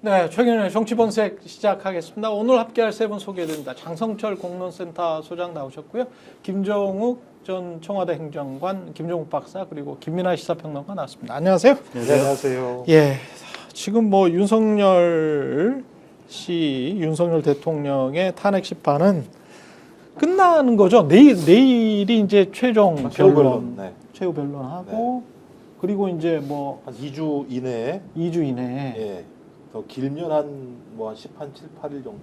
네, 최근에 정치본색 시작하겠습니다. 오늘 함께할 세 분 소개해드립니다. 장성철 공론센터 소장 나오셨고요. 김종욱 전 청와대 행정관, 김종욱 박사, 그리고 김민하 시사평론가 나왔습니다. 안녕하세요. 네, 안녕하세요. 예, 지금 뭐 윤석열 대통령의 탄핵 심판은 끝나는 거죠. 내일이 이제 최종 변론, 최후 변론하고 그리고 이제 뭐 한 2주 이내에 2주 이내에 예. 더 길면 한 7, 8일 정도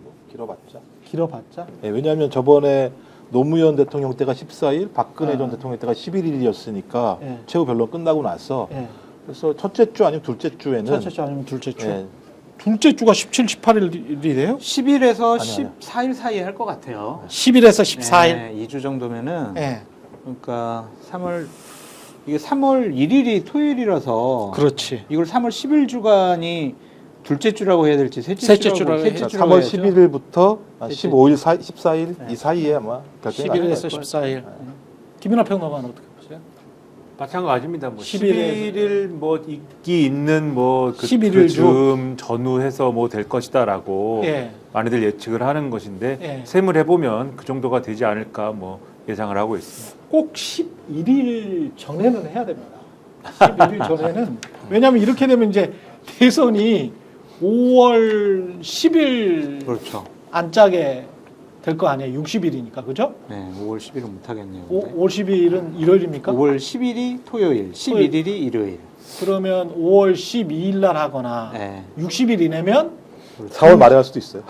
길어봤자 예, 왜냐하면 저번에 노무현 대통령 때가 14일, 박근혜 아. 전 대통령 때가 11일이었으니까 예. 최후 변론 끝나고 나서 예. 그래서 첫째 주 아니면 둘째 주에는 첫째 주 아니면 둘째 주. 예, 둘째 주가 17, 18일이래요? 10일에서 아니요. 14일 사이에 할 것 같아요. 10일에서 14일. 네, 2주 정도면은 예. 그러니까 이게 3월 1일이 토요일이라서 그렇지. 이걸 3월 10일 주간이 둘째 주라고 해야 될지 셋째 주라고 셋째 해야죠. 주라고 3월 해야죠. 11일부터 셋째 15일, 14일 이 사이에 아마 결정이 나올 11일에서 거예요. 14일. 김민하 평론가는 어떻게 보세요? 마찬가지입니다. 뭐 11일 11일 뭐 있기 있는 뭐 11일 주. 그쯤 전후해서 뭐 될 것이다라고 예. 많이들 예측을 하는 것인데 예. 셈을 해보면 그 정도가 되지 않을까 뭐 예상을 하고 있습니다. 꼭 11일 전에는 해야 됩니다. 11일 전에는. 왜냐하면 이렇게 되면 이제 대선이 5월 10일 그렇죠. 안짝에 될 거 아니에요. 60일이니까. 그죠? 네, 5월 10일은 못 하겠네요. 5월 10일은 일요일입니까? 5월 10일이 토요일, 11일이 일요일. 그러면 5월 12일 날 하거나 네. 60일 이내면 4월 말에 할 수도 있어요.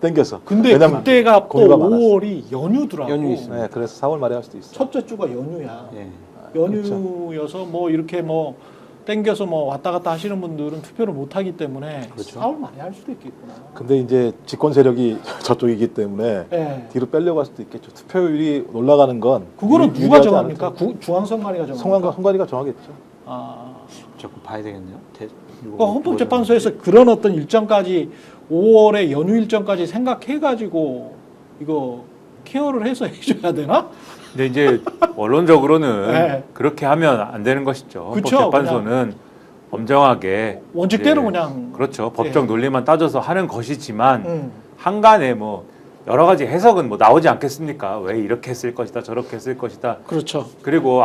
땡겨서. 근데 왜냐면 그때가 또 공유가 많았어. 5월이 연휴더라고. 연휴 있습니다. 네, 그래서 4월 말에 할 수도 있어요. 첫째 주가 연휴야. 예. 연휴여서 뭐 이렇게 뭐 땡겨서 뭐 왔다 갔다 하시는 분들은 투표를 못 하기 때문에 그렇죠. 4월 말에 할 수도 있겠구나. 근데 이제 집권 세력이 저쪽이기 때문에 예. 뒤로 빼려고 할 수도 있겠죠. 투표율이 올라가는 건 그거는 누가 유리하지 정합니까? 않을 중앙선관위가 정합니까? 선관위가 정하겠죠. 아, 조금 봐야 되겠네요. 그러니까 헌법재판소에서 그런 어떤 일정까지 5월의 연휴 일정까지 생각해가지고 이거 케어를 해서 해줘야 되나? 근데 이제 원론적으로는 네. 그렇게 하면 안 되는 것이죠. 그쵸, 헌법재판소는 엄정하게 원칙대로 이제 그냥 그렇죠. 법적 논리만 따져서 하는 것이지만 음. 한간에 뭐 여러 가지 해석은 뭐 나오지 않겠습니까? 왜 이렇게 했을 것이다, 저렇게 했을 것이다. 그렇죠. 그리고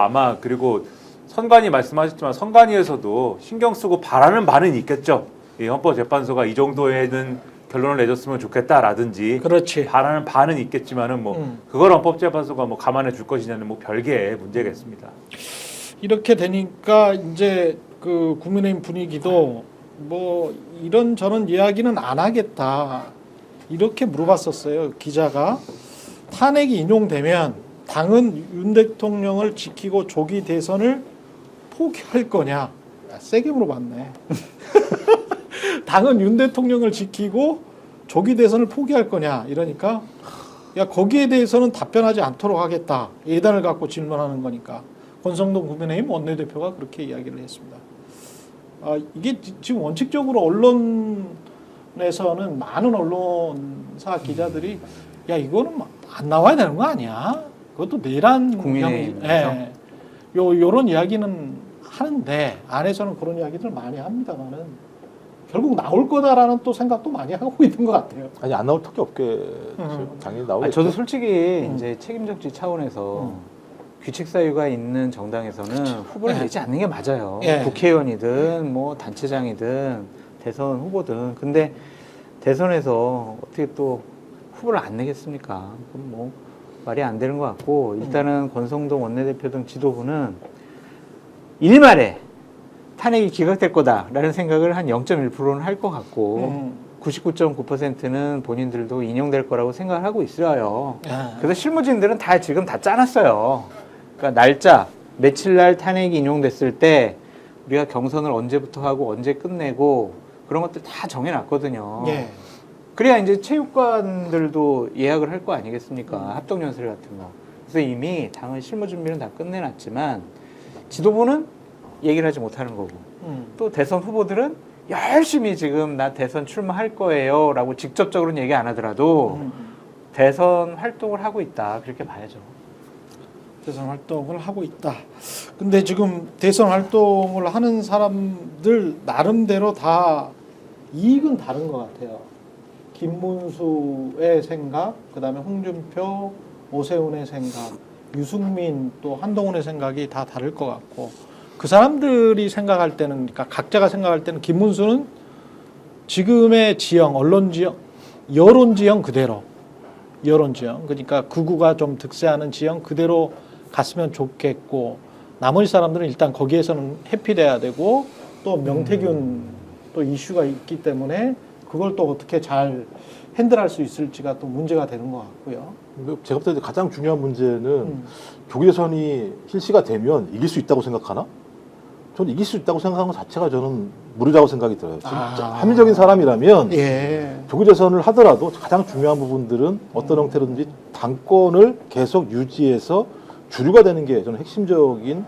선관위 말씀하셨지만 선관위에서도 신경 쓰고 바라는 바는 있겠죠. 이 헌법재판소가 이 정도에는 결론을 내줬으면 좋겠다라든지 그렇지. 바라는 바는 있겠지만은 뭐 그걸 헌법재판소가 뭐 감안해 줄 것이냐는 뭐 별개의 문제겠습니다. 이렇게 되니까 이제 그 국민의힘 분위기도 뭐 이런저런 이야기는 안 하겠다 이렇게 물어봤었어요. 기자가 탄핵이 인용되면 당은 윤 대통령을 지키고 조기 대선을 포기할 거냐? 야, 세게 물어봤네. 당은 윤 대통령을 지키고 조기 대선을 포기할 거냐? 이러니까 야 거기에 대해서는 답변하지 않도록 하겠다. 예단을 갖고 질문하는 거니까. 권성동 국민의힘 원내대표가 그렇게 이야기를 했습니다. 아, 이게 지금 원칙적으로 언론에서는 많은 언론사 기자들이 야 이거는 안 나와야 되는 거 아니야? 그것도 내란 국민의힘 예. 요런 이야기는 하는데 안에서는 그런 이야기들 많이 합니다만은 결국 나올 거다라는 또 생각도 많이 하고 있는 것 같아요. 아니 안 나올 턱이 없겠죠. 당연히 나오겠죠. 저도 솔직히 이제 책임 정치 차원에서 규칙 사유가 있는 정당에서는 후보를 내지 않는 게 맞아요. 예. 국회의원이든 뭐 단체장이든 대선 후보든. 근데 대선에서 어떻게 또 후보를 안 내겠습니까? 그럼 뭐 말이 안 되는 것 같고 일단은 권성동 원내대표 등 지도부는 일말에 탄핵이 기각될 거다라는 생각을 한 0.1%는 할 것 같고 99.9%는 본인들도 인용될 거라고 생각을 하고 있어요. 그래서 실무진들은 지금 다 짜놨어요. 그러니까 날짜, 며칠 날 탄핵이 인용됐을 때 우리가 경선을 언제부터 하고 언제 끝내고 그런 것들 다 정해놨거든요. 예. 그래야 이제 체육관들도 예약을 할 거 아니겠습니까? 합동연설 같은 거. 그래서 이미 당은 실무 준비는 다 끝내놨지만 지도부는 얘기를 하지 못하는 거고 또 대선 후보들은 열심히 지금 나 대선 출마할 거예요 라고 직접적으로는 얘기 안 하더라도 대선 활동을 하고 있다 그렇게 봐야죠. 대선 활동을 하고 있다. 근데 지금 대선 활동을 하는 사람들 나름대로 다 이익은 다른 것 같아요. 김문수의 생각, 그다음에 홍준표, 오세훈의 생각, 유승민 또 한동훈의 생각이 다 다를 것 같고 그 사람들이 생각할 때는 그러니까 각자가 생각할 때는 김문수는 지금의 지형, 언론 지형, 여론 지형 그대로 여론 지형 그러니까 극우가 좀 득세하는 지형 그대로 갔으면 좋겠고 나머지 사람들은 일단 거기에서는 해피돼야 되고 또 명태균 또 이슈가 있기 때문에 그걸 또 어떻게 잘 핸들할 수 있을지가 또 문제가 되는 것 같고요. 근데 제가 볼 때 가장 중요한 문제는 조기 대선이 실시가 되면 이길 수 있다고 생각하나? 저는 이길 수 있다고 생각하는 것 자체가 저는 무리라고 생각이 들어요. 진짜 합리적인 사람이라면 예. 조기 대선을 하더라도 가장 중요한 부분들은 어떤 형태로든지 당권을 계속 유지해서 주류가 되는 게 저는 핵심적인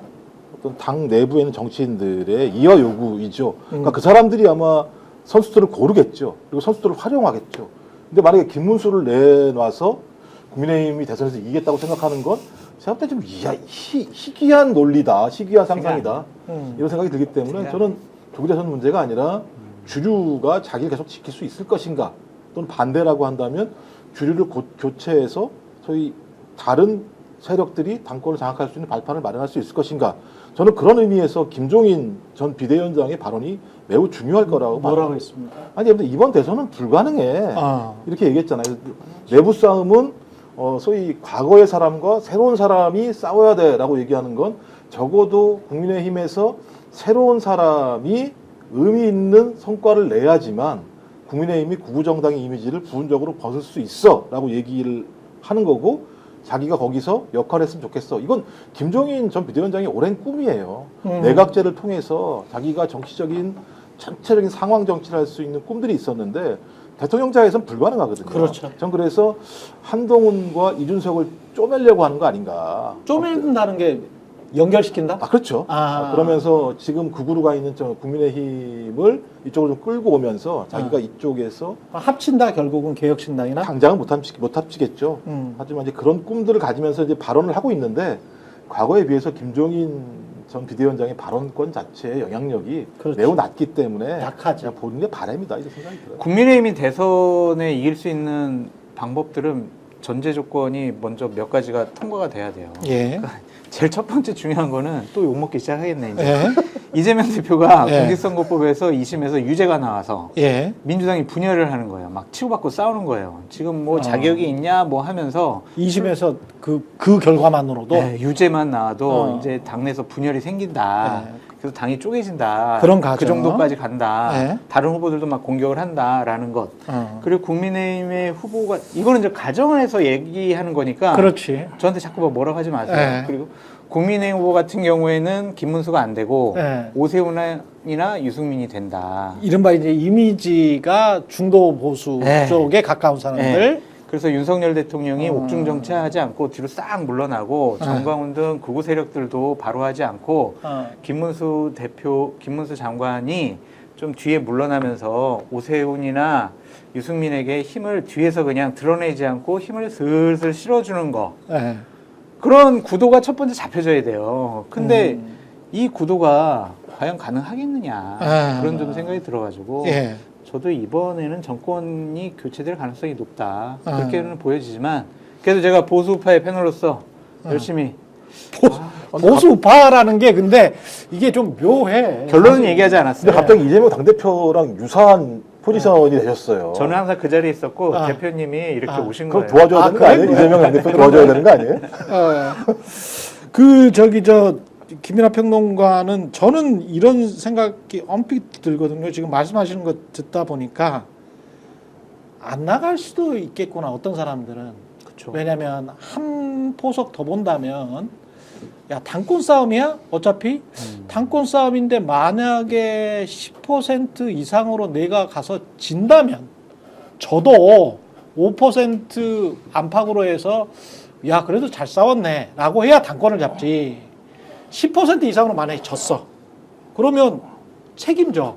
어떤 당 내부에 있는 정치인들의 이하 요구이죠. 그러니까 그 사람들이 아마 선수들을 고르겠죠. 그리고 선수들을 활용하겠죠. 근데 만약에 김문수를 내놔서 국민의힘이 대선에서 이기겠다고 생각하는 건 제가 볼 때 좀 희귀한 논리다, 희귀한 상상이다 이런 생각이 들기 때문에 저는 조기 대선 문제가 아니라 주류가 자기를 계속 지킬 수 있을 것인가 또는 반대라고 한다면 주류를 교체해서 소위 다른 세력들이 당권을 장악할 수 있는 발판을 마련할 수 있을 것인가 저는 그런 의미에서 김종인 전 비대위원장의 발언이 매우 중요할 거라고 뭐라고 했습니까? 아니 근데 이번 대선은 불가능해 이렇게 얘기했잖아요. 내부 싸움은 소위 과거의 사람과 새로운 사람이 싸워야 돼라고 얘기하는 건 적어도 국민의힘에서 새로운 사람이 의미 있는 성과를 내야지만 국민의힘이 구구정당의 이미지를 부분적으로 벗을 수 있어라고 얘기를 하는 거고 자기가 거기서 역할을 했으면 좋겠어. 이건 김종인 전 비대위원장의 오랜 꿈이에요. 내각제를 통해서 자기가 정치적인 전체적인 상황 정치를 할 수 있는 꿈들이 있었는데 대통령자에서는 불가능하거든요. 그렇죠. 전 그래서 한동훈과 이준석을 쪼매려고 하는 거 아닌가. 쪼맨다는 게 연결시킨다? 아, 그렇죠. 그러면서 지금 극우로 가 있는 저 국민의힘을 이쪽으로 좀 끌고 오면서 자기가 이쪽에서 합친다 결국은 개혁신당이나? 당장은 못 합치겠죠. 하지만 이제 그런 꿈들을 가지면서 이제 발언을 하고 있는데 과거에 비해서 김종인 전 비대위원장의 발언권 자체의 영향력이 그렇죠. 매우 낮기 때문에 약하죠. 그냥 보는 게 바람이다 이런 생각이 들어요. 국민의힘이 대선에 이길 수 있는 방법들은 전제 조건이 먼저 몇 가지가 통과가 돼야 돼요. 예. 제일 첫 번째 중요한 거는 또 욕먹기 시작하겠네 이제. 예. 이재명 대표가 예. 공직선거법에서 2심에서 유죄가 나와서 예. 민주당이 분열을 하는 거예요. 막 치고받고 싸우는 거예요. 지금 뭐 자격이 있냐 뭐 하면서 2심에서 그 결과만으로도 네, 유죄만 나와도 어. 이제 당내에서 분열이 생긴다. 네. 그래서 당이 쪼개진다. 그런 과정. 그 정도까지 간다. 네. 다른 후보들도 막 공격을 한다라는 것. 어. 그리고 국민의힘의 후보가 이거는 이제 가정을 해서 얘기하는 거니까 그렇지. 저한테 자꾸 뭐라고 하지 마세요. 네. 그리고 국민의힘 후보 같은 경우에는 김문수가 안 되고 네. 오세훈이나 유승민이 된다. 이른바 이제 이미지가 중도 보수 네. 쪽에 가까운 사람들. 네. 그래서 윤석열 대통령이 옥중 정치하지 않고 뒤로 싹 물러나고 정광훈 등 극우 세력들도 바로 하지 않고 김문수 장관이 좀 뒤에 물러나면서 오세훈이나 유승민에게 힘을 뒤에서 그냥 드러내지 않고 힘을 슬슬 실어주는 거. 네. 그런 구도가 첫 번째 잡혀져야 돼요. 근데 이 구도가 과연 가능하겠느냐. 그런 좀 생각이 들어가지고. 예. 저도 이번에는 정권이 교체될 가능성이 높다. 그렇게는 보여지지만 그래도 제가 보수파의 패널로서 열심히 보수파라는 게 근데 이게 좀 묘해. 결론은 얘기하지 않았어요. 근데 갑자기 이재명 당대표랑 유사한 포지션이 되셨어요. 저는 항상 그 자리에 있었고 대표님이 이렇게 오신 그럼 거예요. 도와줘야 되는 거 그래? 아니에요? 이재명 당대표 도와줘야 되는 거 아니에요? 김민하 평론가는 저는 이런 생각이 엄픽 들거든요. 지금 말씀하시는 거 듣다 보니까 안 나갈 수도 있겠구나. 어떤 사람들은. 그쵸. 왜냐하면 한 포석 더 본다면 야 당권 싸움이야? 어차피 당권 싸움인데 만약에 10% 이상으로 내가 가서 진다면 저도 5% 안팎으로 해서 야 그래도 잘 싸웠네 라고 해야 당권을 잡지. 10% 이상으로 만약에 졌어. 그러면 책임져.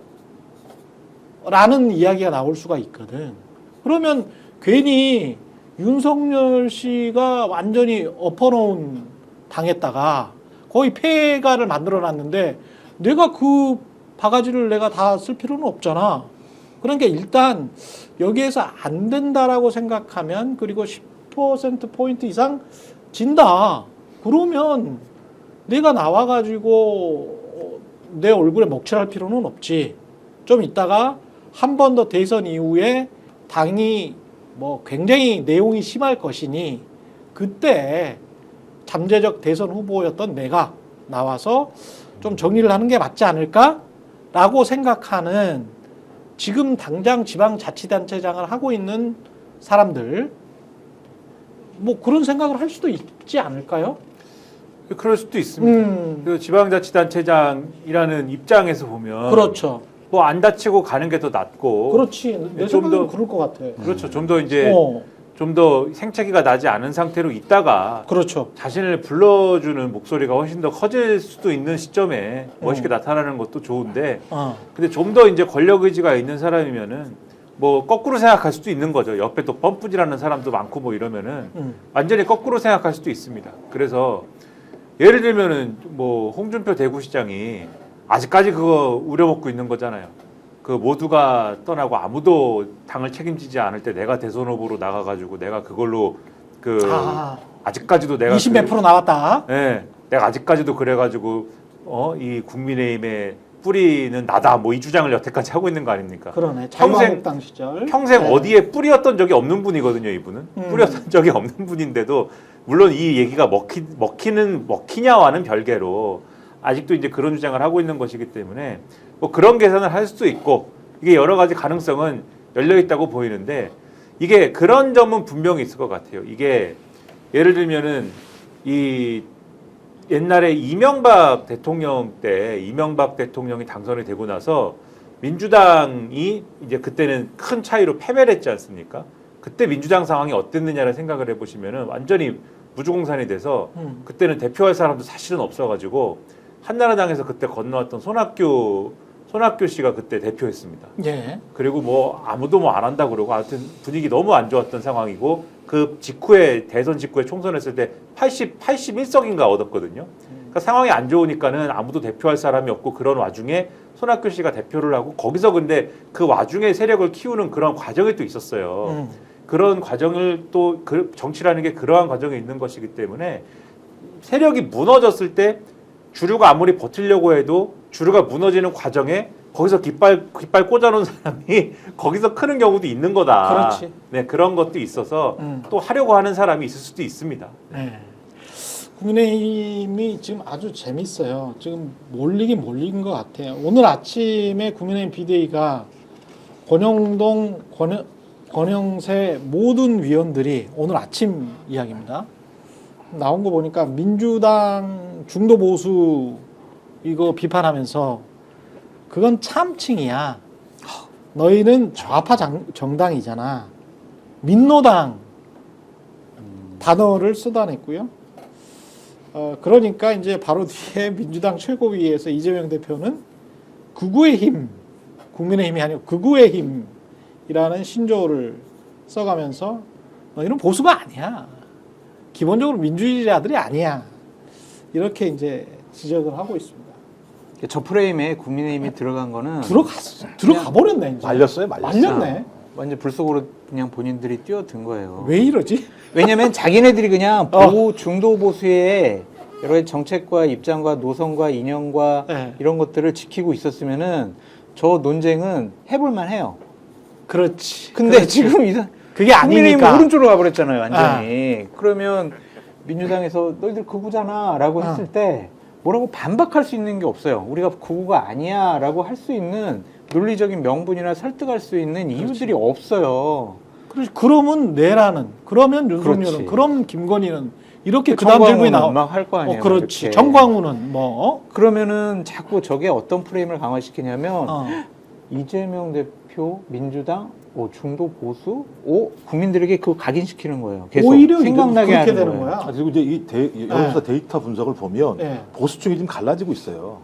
라는 이야기가 나올 수가 있거든. 그러면 괜히 윤석열 씨가 완전히 엎어놓은 당했다가 거의 폐가를 만들어 놨는데 내가 그 바가지를 내가 다 쓸 필요는 없잖아. 그러니까 일단 여기에서 안 된다라고 생각하면 그리고 10%포인트 이상 진다. 그러면 내가 나와가지고 내 얼굴에 먹칠할 필요는 없지. 좀 있다가 한 번 더 대선 이후에 당이 뭐 굉장히 내용이 심할 것이니 그때 잠재적 대선 후보였던 내가 나와서 좀 정리를 하는 게 맞지 않을까라고 생각하는 지금 당장 지방자치단체장을 하고 있는 사람들 뭐 그런 생각을 할 수도 있지 않을까요? 그럴 수도 있습니다. 그 지방자치단체장이라는 입장에서 보면 그렇죠. 뭐 안 다치고 가는 게 더 낫고 그렇지. 내 좀 생각은 더- 그럴 것 같아. 그렇죠. 좀 더 이제 어, 좀 더 생채기가 나지 않은 상태로 있다가 그렇죠. 자신을 불러주는 목소리가 훨씬 더 커질 수도 있는 시점에 멋있게 나타나는 것도 좋은데 어, 근데 좀 더 이제 권력 의지가 있는 사람이면은 뭐 거꾸로 생각할 수도 있는 거죠. 옆에 또 펌프질하는 사람도 많고 뭐 이러면은 완전히 거꾸로 생각할 수도 있습니다. 그래서 예를 들면은 뭐 홍준표 대구시장이 아직까지 그거 우려먹고 있는 거잖아요. 그 모두가 떠나고 아무도 당을 책임지지 않을 때 내가 대선 후보로 나가가지고 내가 그걸로 그 아직까지도 내가 20 몇 프로 나왔다. 네, 내가 아직까지도 그래가지고 이 국민의힘의 뿌리는 나다 뭐 이 주장을 여태까지 하고 있는 거 아닙니까? 그러네. 평생- 자유한국당 시절. 평생 네. 어디에 뿌리였던 적이 없는 분이거든요, 이분은. 뿌리였던 적이 없는 분인데도 물론 이 얘기가 먹히냐와는 별개로 아직도 이제 그런 주장을 하고 있는 것이기 때문에 뭐 그런 계산을 할 수도 있고 이게 여러 가지 가능성은 열려 있다고 보이는데 이게 그런 점은 분명히 있을 것 같아요. 이게 예를 들면은 이 옛날에 이명박 대통령 때 이명박 대통령이 당선이 되고 나서 민주당이 이제 그때는 큰 차이로 패배를 했지 않습니까? 그때 민주당 상황이 어땠느냐를 생각을 해보시면은 완전히 무주공산이 돼서 그때는 대표할 사람도 사실은 없어가지고 한나라당에서 그때 건너왔던 손학규 씨가 그때 대표했습니다. 예. 그리고 뭐 아무도 뭐 안 한다 그러고 하여튼 분위기 너무 안 좋았던 상황이고 그 직후에 대선 직후에 총선했을 때 81석인가 얻었거든요. 그러니까 상황이 안 좋으니까는 아무도 대표할 사람이 없고 그런 와중에 손학규 씨가 대표를 하고 거기서 근데 그 와중에 세력을 키우는 그런 과정이 또 있었어요. 그런 과정을 또 정치라는 게 그러한 과정이 있는 것이기 때문에 세력이 무너졌을 때 주류가 아무리 버티려고 해도 주류가 무너지는 과정에 거기서 깃발 꽂아놓은 사람이 거기서 크는 경우도 있는 거다. 그렇지. 네, 그런 것도 있어서 또 하려고 하는 사람이 있을 수도 있습니다. 네. 국민의힘이 지금 아주 재밌어요. 지금 몰린 것 같아요. 오늘 아침에 국민의힘 비대위가 권영동, 권영세 모든 위원들이 오늘 아침 이야기입니다. 나온 거 보니까 민주당 중도 보수 이거 비판하면서 그건 참칭이야. 너희는 좌파 정당이잖아. 민노당 단어를 쏟아냈고요. 그러니까 이제 바로 뒤에 민주당 최고위에서 이재명 대표는 극우의 힘, 국민의힘이 아니고 극우의 힘이라는 신조어를 써가면서 너희는 보수가 아니야. 기본적으로 민주주의자들이 아니야. 이렇게 이제 지적을 하고 있습니다. 저 프레임에 국민의힘이 들어간 거는 들어가 버렸네 이제. 말렸어요. 말렸네. 완전 불 속으로 그냥 본인들이 뛰어든 거예요. 왜 이러지? 왜냐면 자기네들이 그냥 중도 보수의 여러 가지 정책과 입장과 노선과 이념과 네. 이런 것들을 지키고 있었으면은 저 논쟁은 해볼만 해요. 그렇지. 근데 그렇지. 지금 그게 국민의힘 아니니까. 오른쪽으로 가버렸잖아요, 완전히. 그러면 민주당에서 너희들 극우잖아라고 했을 때 뭐라고 반박할 수 있는 게 없어요. 우리가 극우가 아니야라고 할 수 있는 논리적인 명분이나 설득할 수 있는 이유들이 없어요. 그렇지. 그러면 내라는. 그러면 윤석열은. 그렇지. 그럼 김건희는. 이렇게 그다음 질문이 나와. 막 할 거 아니에요. 그렇지. 이렇게. 정광훈은 뭐. 그러면은 자꾸 저게 어떤 프레임을 강화시키냐면 어. 이재명 대표, 민주당, 중도 보수, 국민들에게 그거 각인시키는 거예요. 계속 오히려 생각나게 그렇게 하는 되는 거예요. 거야. 그리고 이제 이 여론조사 데이터 분석을 보면 네. 보수층이 좀 갈라지고 있어요.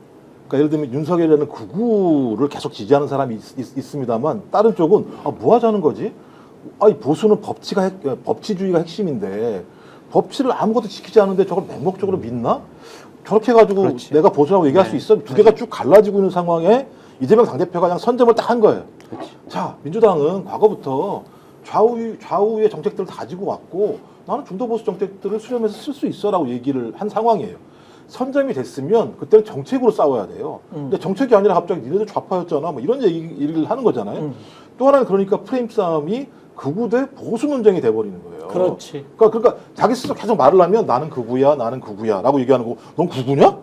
그러니까 예를 들면 윤석열이라는 극우를 계속 지지하는 사람이 있습니다만 다른 쪽은 뭐 하자는 거지? 이 보수는 법치주의가 핵심인데 법치를 아무것도 지키지 않는데 저걸 맹목적으로 믿나? 저렇게 해가지고 그렇지. 내가 보수라고 얘기할 수 있어? 두 개가 쭉 갈라지고 있는 상황에 이재명 당대표가 그냥 선점을 딱 한 거예요. 자, 민주당은 과거부터 좌우의 정책들을 가지고 왔고 나는 중도보수 정책들을 수렴해서 쓸 수 있어라고 얘기를 한 상황이에요. 선점이 됐으면 그때는 정책으로 싸워야 돼요. 근데 정책이 아니라 갑자기 니네들 좌파였잖아. 뭐 이런 얘기를 하는 거잖아요. 또 하나는 그러니까 프레임 싸움이 극우 대 보수 논쟁이 돼버리는 거예요. 그렇지. 그러니까 자기 스스로 계속 말을 하면 나는 극우야라고 얘기하는 거고 넌 극우냐?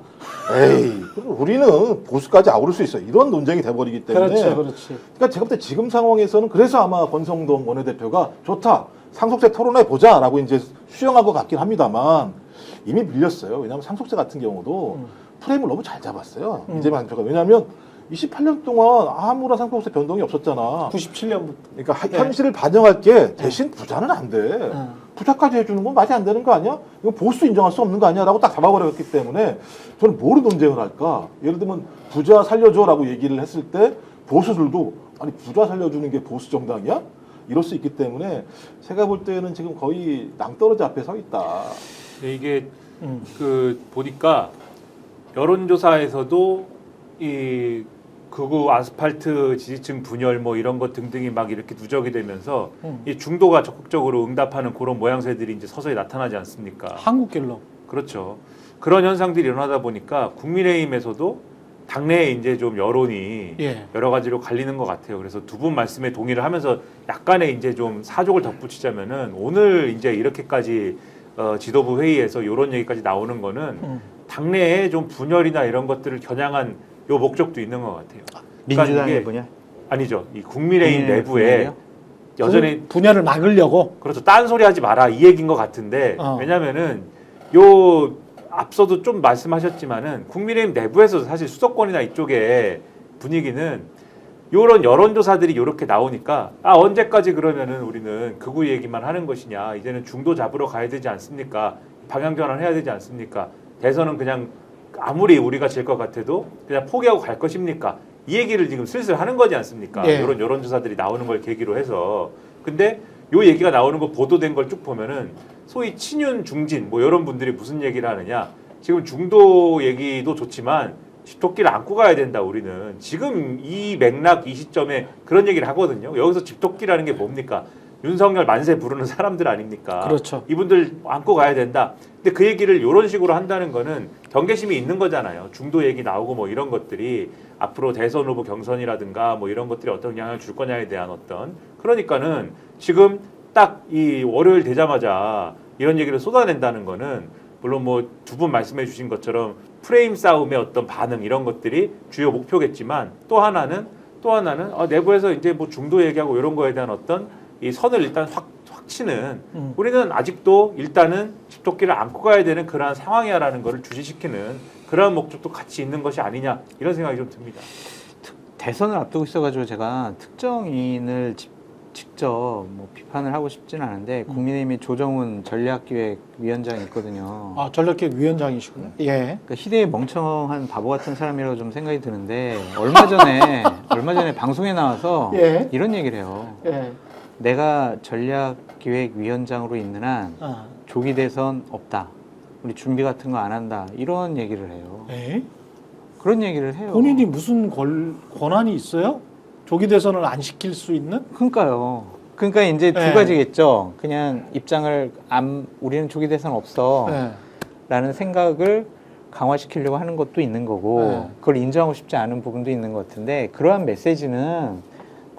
에이, 우리는 보수까지 아우를 수 있어. 이런 논쟁이 돼버리기 때문에. 그렇지. 그러니까 제가 볼 때 지금 상황에서는 그래서 아마 권성동 원내대표가 좋다. 상속세 토론해 보자라고 이제 수용한 것 같긴 합니다만 이미 밀렸어요. 왜냐하면 상속세 같은 경우도 프레임을 너무 잘 잡았어요. 이재명 대표가. 왜냐하면 28년 동안 아무런 상속세 변동이 없었잖아. 97년부터. 그러니까 현실을 반영할 게 대신 부자는 안 돼. 부자까지 해주는 건 말이 안 되는 거 아니야? 이거 보수 인정할 수 없는 거 아니야? 라고 딱 잡아버렸기 때문에 저는 뭐로 논쟁을 할까? 예를 들면 부자 살려줘라고 얘기를 했을 때 보수들도 아니 부자 살려주는 게 보수 정당이야? 이럴 수 있기 때문에 제가 볼 때는 지금 거의 낭떠러지 앞에 서 있다. 이게 그 보니까 여론조사에서도 이 극우 아스팔트 지지층 분열 뭐 이런 것 등등이 막 이렇게 누적이 되면서 이 중도가 적극적으로 응답하는 그런 모양새들이 이제 서서히 나타나지 않습니까? 한국갤럽. 그렇죠. 그런 현상들이 일어나다 보니까 국민의힘에서도 당내에 이제 좀 여론이 예. 여러 가지로 갈리는 것 같아요. 그래서 두 분 말씀에 동의를 하면서 약간의 이제 좀 사족을 덧붙이자면은 오늘 이제 이렇게까지 지도부 회의에서 이런 얘기까지 나오는 거는 당내에 좀 분열이나 이런 것들을 겨냥한 요 목적도 있는 것 같아요. 민주당 이게 내부냐? 아니죠. 이 국민의힘 국민의힘 내부에 분열이요? 여전히 분열을 막으려고. 그렇죠. 딴소리 하지 마라 이 얘기인 것 같은데 왜냐면은 요 앞서도 좀 말씀하셨지만은 국민의힘 내부에서도 사실 수도권이나 이쪽에 분위기는 요런 여론조사들이 이렇게 나오니까 아 언제까지 그러면은 우리는 극우 얘기만 하는 것이냐 이제는 중도 잡으러 가야 되지 않습니까? 방향 전환해야 되지 않습니까? 대선은 그냥 아무리 우리가 질 것 같아도 그냥 포기하고 갈 것입니까? 이 얘기를 지금 슬슬 하는 거지 않습니까? 예. 이런 여론조사들이 나오는 걸 계기로 해서 근데 요 얘기가 나오는 거 보도된 걸 쭉 보면은 소위 친윤 중진 뭐 이런 분들이 무슨 얘기를 하느냐 지금 중도 얘기도 좋지만 집토끼를 안고 가야 된다 우리는 지금 이 맥락 이 시점에 그런 얘기를 하거든요. 여기서 집토끼라는 게 뭡니까? 윤석열 만세 부르는 사람들 아닙니까? 그렇죠. 이분들 안고 가야 된다. 근데 그 얘기를 이런 식으로 한다는 거는 경계심이 있는 거잖아요. 중도 얘기 나오고 뭐 이런 것들이 앞으로 대선 후보 경선이라든가 뭐 이런 것들이 어떤 영향을 줄 거냐에 대한 어떤 그러니까는 지금 딱 이 월요일 되자마자 이런 얘기를 쏟아낸다는 거는 물론 뭐 두 분 말씀해 주신 것처럼 프레임 싸움의 어떤 반응 이런 것들이 주요 목표겠지만 또 하나는 내부에서 이제 뭐 중도 얘기하고 이런 거에 대한 어떤 이 선을 일단 확 치는 우리는 아직도 일단은 집토끼를 안고 가야 되는 그러한 상황이야라는 거를 주시시키는 그러한 목적도 같이 있는 것이 아니냐 이런 생각이 좀 듭니다. 대선을 앞두고 있어가지고 제가 특정인을 직접 뭐 비판을 하고 싶지는 않은데 국민의힘이 조정훈 전략기획위원장이 있거든요. 아, 전략기획위원장이시군요. 예. 그러니까 희대의 멍청한 바보 같은 사람이라고 좀 생각이 드는데 얼마 전에 방송에 나와서 예. 이런 얘기를 해요. 예. 내가 전략기획위원장으로 있는 한 조기 대선 없다. 우리 준비 같은 거 안 한다. 이런 얘기를 해요. 예? 그런 얘기를 해요. 본인이 무슨 권한이 있어요? 조기 대선을 안 시킬 수 있는? 그러니까요. 그러니까 이제 두 네. 가지겠죠. 그냥 입장을 우리는 조기 대선 없어. 예. 라는 생각을 강화시키려고 하는 것도 있는 거고 네. 그걸 인정하고 싶지 않은 부분도 있는 것 같은데 그러한 메시지는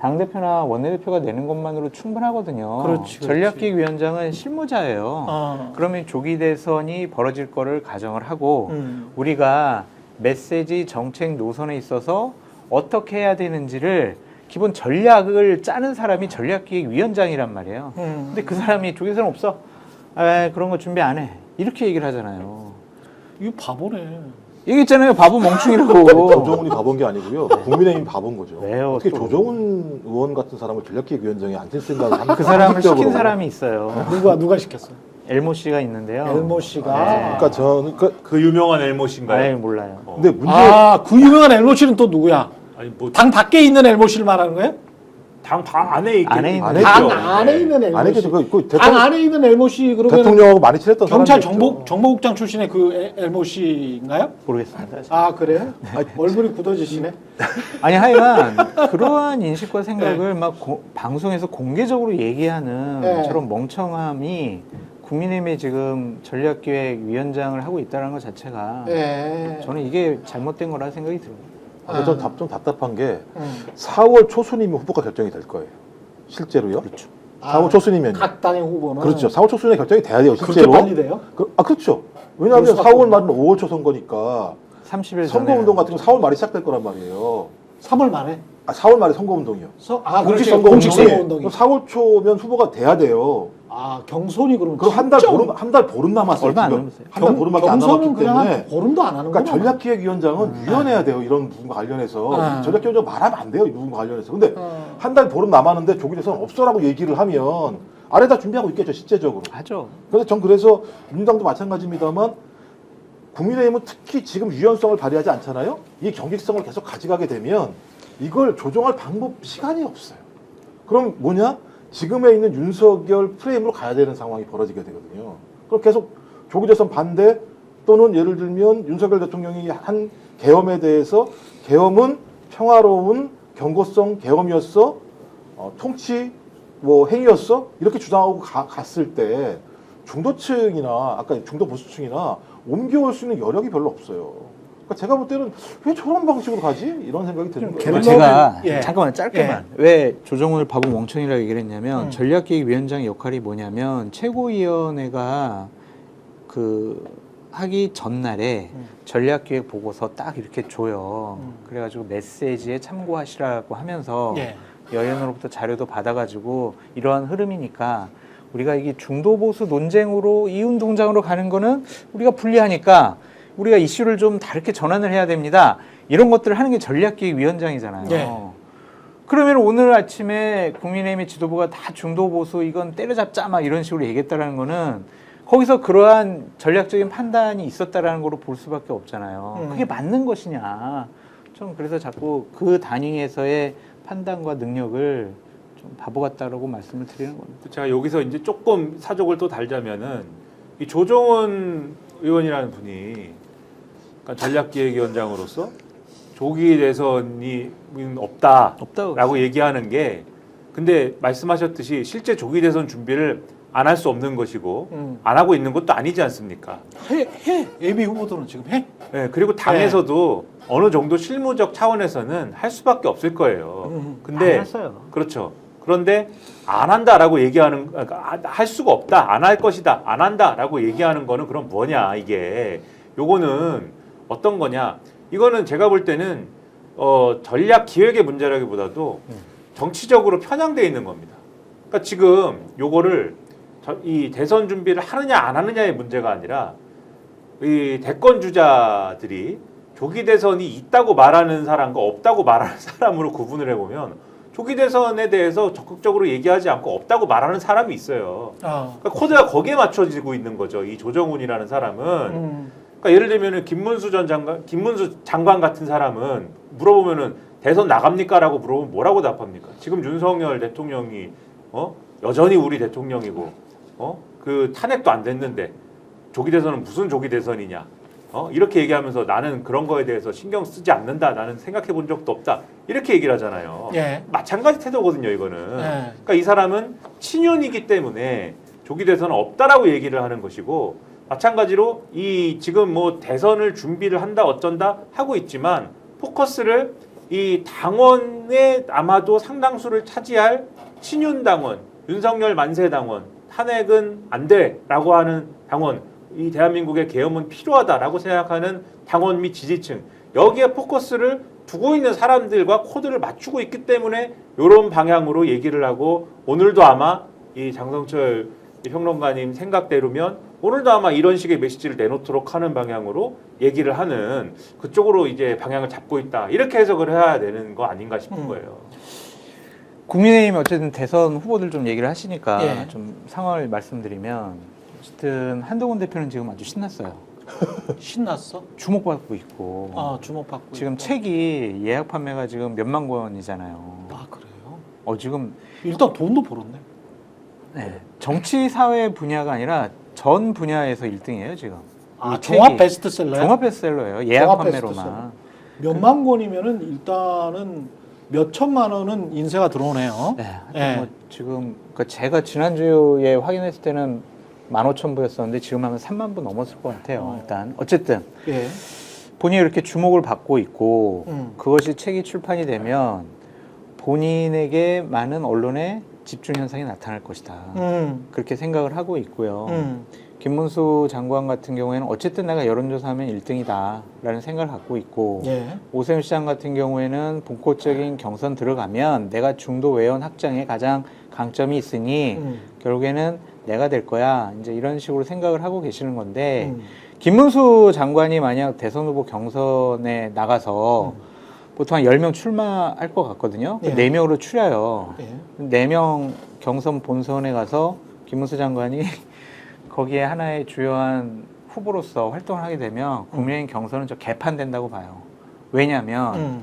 당대표나 원내대표가 내는 것만으로 충분하거든요. 그렇지. 전략기획위원장은 실무자예요. 그러면 조기 대선이 벌어질 거를 가정을 하고 우리가 메시지 정책 노선에 있어서 어떻게 해야 되는지를 기본 전략을 짜는 사람이 전략기획위원장이란 말이에요. 근데 그 사람이 조기 대선 없어. 아, 그런 거 준비 안 해. 이렇게 얘기를 하잖아요. 이거 바보네. 얘기했잖아요. 바보 멍충이라고. 조정훈이 바본 게 아니고요. 국민의힘 바본 거죠. 왜요, 어떻게 또? 조정훈 의원 같은 사람을 전략기획위원장에 앉힐 생각을 합니까? 그 사람을 시킨 상식적으로. 사람이 있어요. 누가 시켰어요? 엘모 씨가 있는데요. 엘모 씨가. 네. 그러니까 저는 그 유명한 엘모신가요? 아예 몰라요. 근데 문제 그 유명한 엘모 씨는 또 누구야? 아니 뭐 당 밖에 있는 엘모 씨를 말하는 거예요? 당 안에 있겠 안에 있는 안에 당 있죠. 안에 있는 아니 엘모씨. 그 당 안에 있는 엘모씨 그러면 대통령하고 많이 친했던 경찰 사람이었죠. 정보국장 출신의 그 엘모씨인가요? 모르겠습니다. 아 그래요? 얼굴이 굳어지시네. 아니 하여간 그러한 인식과 생각을 막 방송에서 공개적으로 얘기하는 네. 저런 멍청함이 국민의힘이 지금 전략기획위원장을 하고 있다는 것 자체가 예. 저는 이게 잘못된 거라 생각이 들어요. 좀 답답한 게 4월 초순이면 후보가 결정이 될 거예요. 실제로요. 그렇죠. 4월 초순이면 각 당의 후보는 그렇죠. 4월 초순에 결정이 돼야 돼요. 그렇게 실제로. 빨리 돼요? 그렇죠. 왜냐하면 그럴 수밖에 4월 말은 5월 초 선거니까 30일 전에 선거운동 같은 거 4월 말에 시작될 거란 말이에요. 3월 말에. 4월 말에 선거운동이요. 그렇지. 공식 공식 선거운동이. 선거운동이. 4월 초면 후보가 돼야 돼요. 아 경선이 그럼 그럼 한 달 보름 남았어요. 얼마 안 지금. 남았어요. 한 달 보름밖에 안 경선은 남았기 그냥 때문에. 한 보름도 안 하는 그러니까 거야. 전략기획위원장은 유연해야 돼요. 이런 부분과 관련해서 전략기획위원장 말하면 안 돼요. 이 부분과 관련해서. 근데 한 달 보름 남았는데 조기 대선 없어라고 얘기를 하면 아래다 준비하고 있겠죠. 실제적으로. 하죠. 근데 전 그래서 민주당도 마찬가지입니다만 국민의힘은 특히 지금 유연성을 발휘하지 않잖아요. 이 경직성을 계속 가져가게 되면 이걸 조정할 방법 시간이 없어요. 그럼 뭐냐? 지금에 있는 윤석열 프레임으로 가야 되는 상황이 벌어지게 되거든요. 그럼 계속 조기 대선 반대 또는 예를 들면 윤석열 대통령이 한 계엄에 대해서 계엄은 평화로운 경고성 계엄이었어, 통치 행위였어 이렇게 주장하고 갔을 때 중도층이나 아까 중도 보수층이나 옮겨올 수 있는 여력이 별로 없어요. 그러니까 제가 볼 때는 왜 저런 방식으로 가지 이런 생각이 드는 거예요. 제가 예. 잠깐만 짧게만 왜 조정훈을 바보 멍청이라고 얘기를 했냐면 전략기획위원장의 역할이 뭐냐면 최고위원회가 하기 전날에 전략기획 보고서 딱 이렇게 줘요. 그래가지고 메시지에 참고하시라고 하면서 여연으로부터 자료도 받아가지고 이러한 흐름이니까 우리가 이게 중도보수 논쟁으로 이윤동장으로 가는 거는 우리가 불리하니까 우리가 이슈를 좀 다르게 전환을 해야 됩니다. 이런 것들을 하는 게 전략기획위원장이잖아요. 그러면 오늘 아침에 국민의힘의 지도부가 다 중도보수 이건 때려잡자 막 이런 식으로 얘기했다라는 거는 거기서 그러한 전략적인 판단이 있었다라는 거로 볼 수밖에 없잖아요. 그게 맞는 것이냐. 좀 그래서 자꾸 그 단위에서의 판단과 능력을 좀 바보 같다라고 말씀을 드리는 겁니다. 제가 여기서 이제 조금 사족을 또 달자면은 이 조정훈 의원이라는 분이 그러니까 전략기획위원장으로서 조기 대선이 없다라고 얘기하는 게 근데 말씀하셨듯이 실제 조기 대선 준비를 안 할 수 없는 것이고 안 하고 있는 것도 아니지 않습니까? 해. 예비 후보들은 지금 해. 네, 그리고 당에서도 어느 정도 실무적 차원에서는 할 수밖에 없을 거예요. 근데 안 했어요. 그렇죠. 그런데 안 한다라고 얘기하는 할 수가 없다. 안 할 것이다. 안 한다라고 얘기하는 거는 그럼 뭐냐 이게 요거는 어떤 거냐? 이거는 제가 볼 때는 전략 기획의 문제라기보다도 정치적으로 편향되어 있는 겁니다. 그러니까 지금 요거를 이 대선 준비를 하느냐 안 하느냐의 문제가 아니라 이 대권 주자들이 조기 대선이 있다고 말하는 사람과 없다고 말하는 사람으로 구분을 해보면 조기 대선에 대해서 적극적으로 얘기하지 않고 없다고 말하는 사람이 있어요. 그러니까 코드가 거기에 맞춰지고 있는 거죠. 이 조정훈이라는 사람은. 그러니까 예를 들면은 김문수 장관 같은 사람은 물어보면은 대선 나갑니까라고 물어보면 뭐라고 답합니까? 지금 윤석열 대통령이 여전히 우리 대통령이고 그 탄핵도 안 됐는데 조기 대선은 무슨 조기 대선이냐? 이렇게 얘기하면서 나는 그런 거에 대해서 신경 쓰지 않는다. 나는 생각해 본 적도 없다. 이렇게 얘기를 하잖아요. 마찬가지 태도거든요, 이거는. 그러니까 이 사람은 친윤이기 때문에 조기 대선은 없다라고 얘기를 하는 것이고 마찬가지로 이 지금 뭐 대선을 준비를 한다 어쩐다 하고 있지만 포커스를 이 당원에 아마도 상당수를 차지할 친윤 당원, 윤석열 만세 당원, 탄핵은 안 돼라고 하는 당원, 이 대한민국의 계엄은 필요하다라고 생각하는 당원 및 지지층 여기에 포커스를 두고 있는 사람들과 코드를 맞추고 있기 때문에 이런 방향으로 얘기를 하고 오늘도 아마 이 장성철 평론가님 생각대로면 오늘도 아마 이런 식의 메시지를 내놓도록 하는 방향으로 얘기를 하는 그쪽으로 이제 방향을 잡고 있다 이렇게 해석을 해야 되는 거 아닌가 싶은 거예요. 국민의힘이 어쨌든 대선 후보들 좀 얘기를 하시니까 좀 상황을 말씀드리면 어쨌든 한동훈 대표는 지금 아주 신났어요. 신났어? 주목받고 있고. 주목받고 지금 있고. 책이 예약 판매가 지금 몇만 권이잖아요. 그래요? 지금 일단 돈도 벌었네. 네, 정치 사회 분야가 아니라 전 분야에서 1등이에요 지금. 아, 이 종합 책이. 베스트셀러야? 종합 베스트셀러예요. 예약 종합 판매로만. 베스트셀러. 몇만 권이면은 일단은 몇 천만 원은 인세가 들어오네요. 네, 하여튼 예. 뭐 지금 그러니까 제가 지난주에 확인했을 때는 15,000부였었는데 지금 하면 3만 부 넘었을 것 같아요. 일단 어쨌든 예. 본인이 이렇게 주목을 받고 있고 그것이 그것이 책이 출판이 되면 본인에게 많은 언론의 집중 현상이 나타날 것이다. 그렇게 생각을 하고 있고요. 김문수 장관 같은 경우에는 어쨌든 내가 여론조사하면 1등이다라는 생각을 갖고 있고 예. 오세훈 시장 같은 경우에는 본격적인 경선 들어가면 내가 중도 외연 확장에 가장 강점이 있으니 결국에는 내가 될 거야. 이제 이런 식으로 생각을 하고 계시는 건데 김문수 장관이 만약 대선 후보 경선에 나가서 보통 한 10명 출마할 것 같거든요. 예. 4명으로 추려요. 예. 4명 경선 본선에 가서 김문수 장관이 거기에 하나의 주요한 후보로서 활동을 하게 되면 국민의힘 경선은 저 개판된다고 봐요. 왜냐하면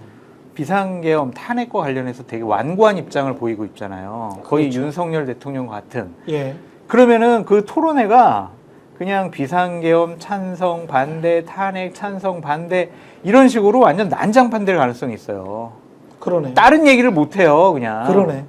비상계엄 탄핵과 관련해서 되게 완고한 입장을 보이고 있잖아요. 거의 그렇죠. 윤석열 대통령 같은. 예. 그러면은 그 토론회가 그냥 비상계엄 찬성 반대 탄핵 찬성 반대 이런 식으로 완전 난장판 될 가능성이 있어요. 그러네. 다른 얘기를 못 해요, 그냥. 그러네.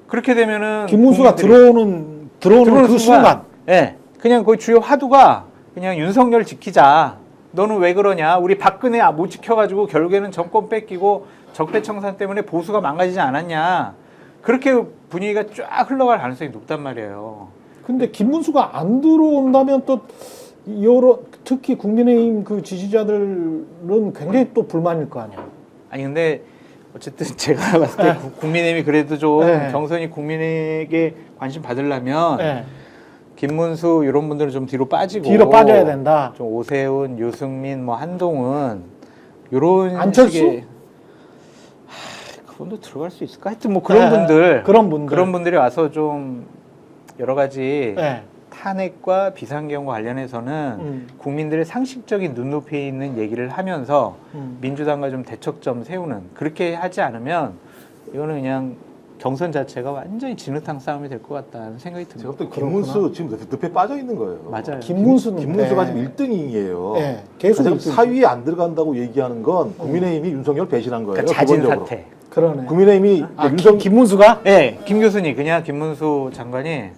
그렇게 되면은 김문수가 국민들이 들어오는 그 순간. 예. 그냥 거의 주요 화두가 그냥 윤석열 지키자. 너는 왜 그러냐? 우리 박근혜 못 지켜가지고 결국에는 정권 뺏기고 적폐청산 때문에 보수가 망가지지 않았냐? 그렇게 분위기가 쫙 흘러갈 가능성이 높단 말이에요. 근데 김문수가 안 들어온다면 또 여러 특히 국민의힘 그 지지자들은 굉장히 또 불만일 거 아니야. 아니 근데 어쨌든 제가 봤을 때 국민의힘이 그래도 좀 네. 경선이 국민에게 관심 받으려면 네. 김문수 이런 분들은 좀 뒤로 빠지고 뒤로 빠져야 된다. 좀 오세훈, 유승민, 뭐 한동훈 이런 안철수? 식의 그분도 들어갈 수 있을까? 하여튼 뭐 그런 네. 분들 그런 분들이 와서 좀 여러 가지 네. 탄핵과 비상계엄과 관련해서는 국민들의 상식적인 눈높이에 있는 얘기를 하면서 민주당과 좀 대척점 세우는 그렇게 하지 않으면 이거는 그냥 경선 자체가 완전히 진흙탕 싸움이 될 것 같다는 생각이 듭니다. 제가 볼 때 김문수 지금 늪에 빠져 있는 거예요. 맞아요. 김문수가 지금 1등이에요. 네. 계속 지금 1등. 4위에 안 들어간다고 얘기하는 건 국민의힘이 윤석열 배신한 거예요. 그러니까 자진 기본적으로. 사퇴. 그러네. 국민의힘이 김문수가? 네, 김 교수님 그냥 김문수 장관이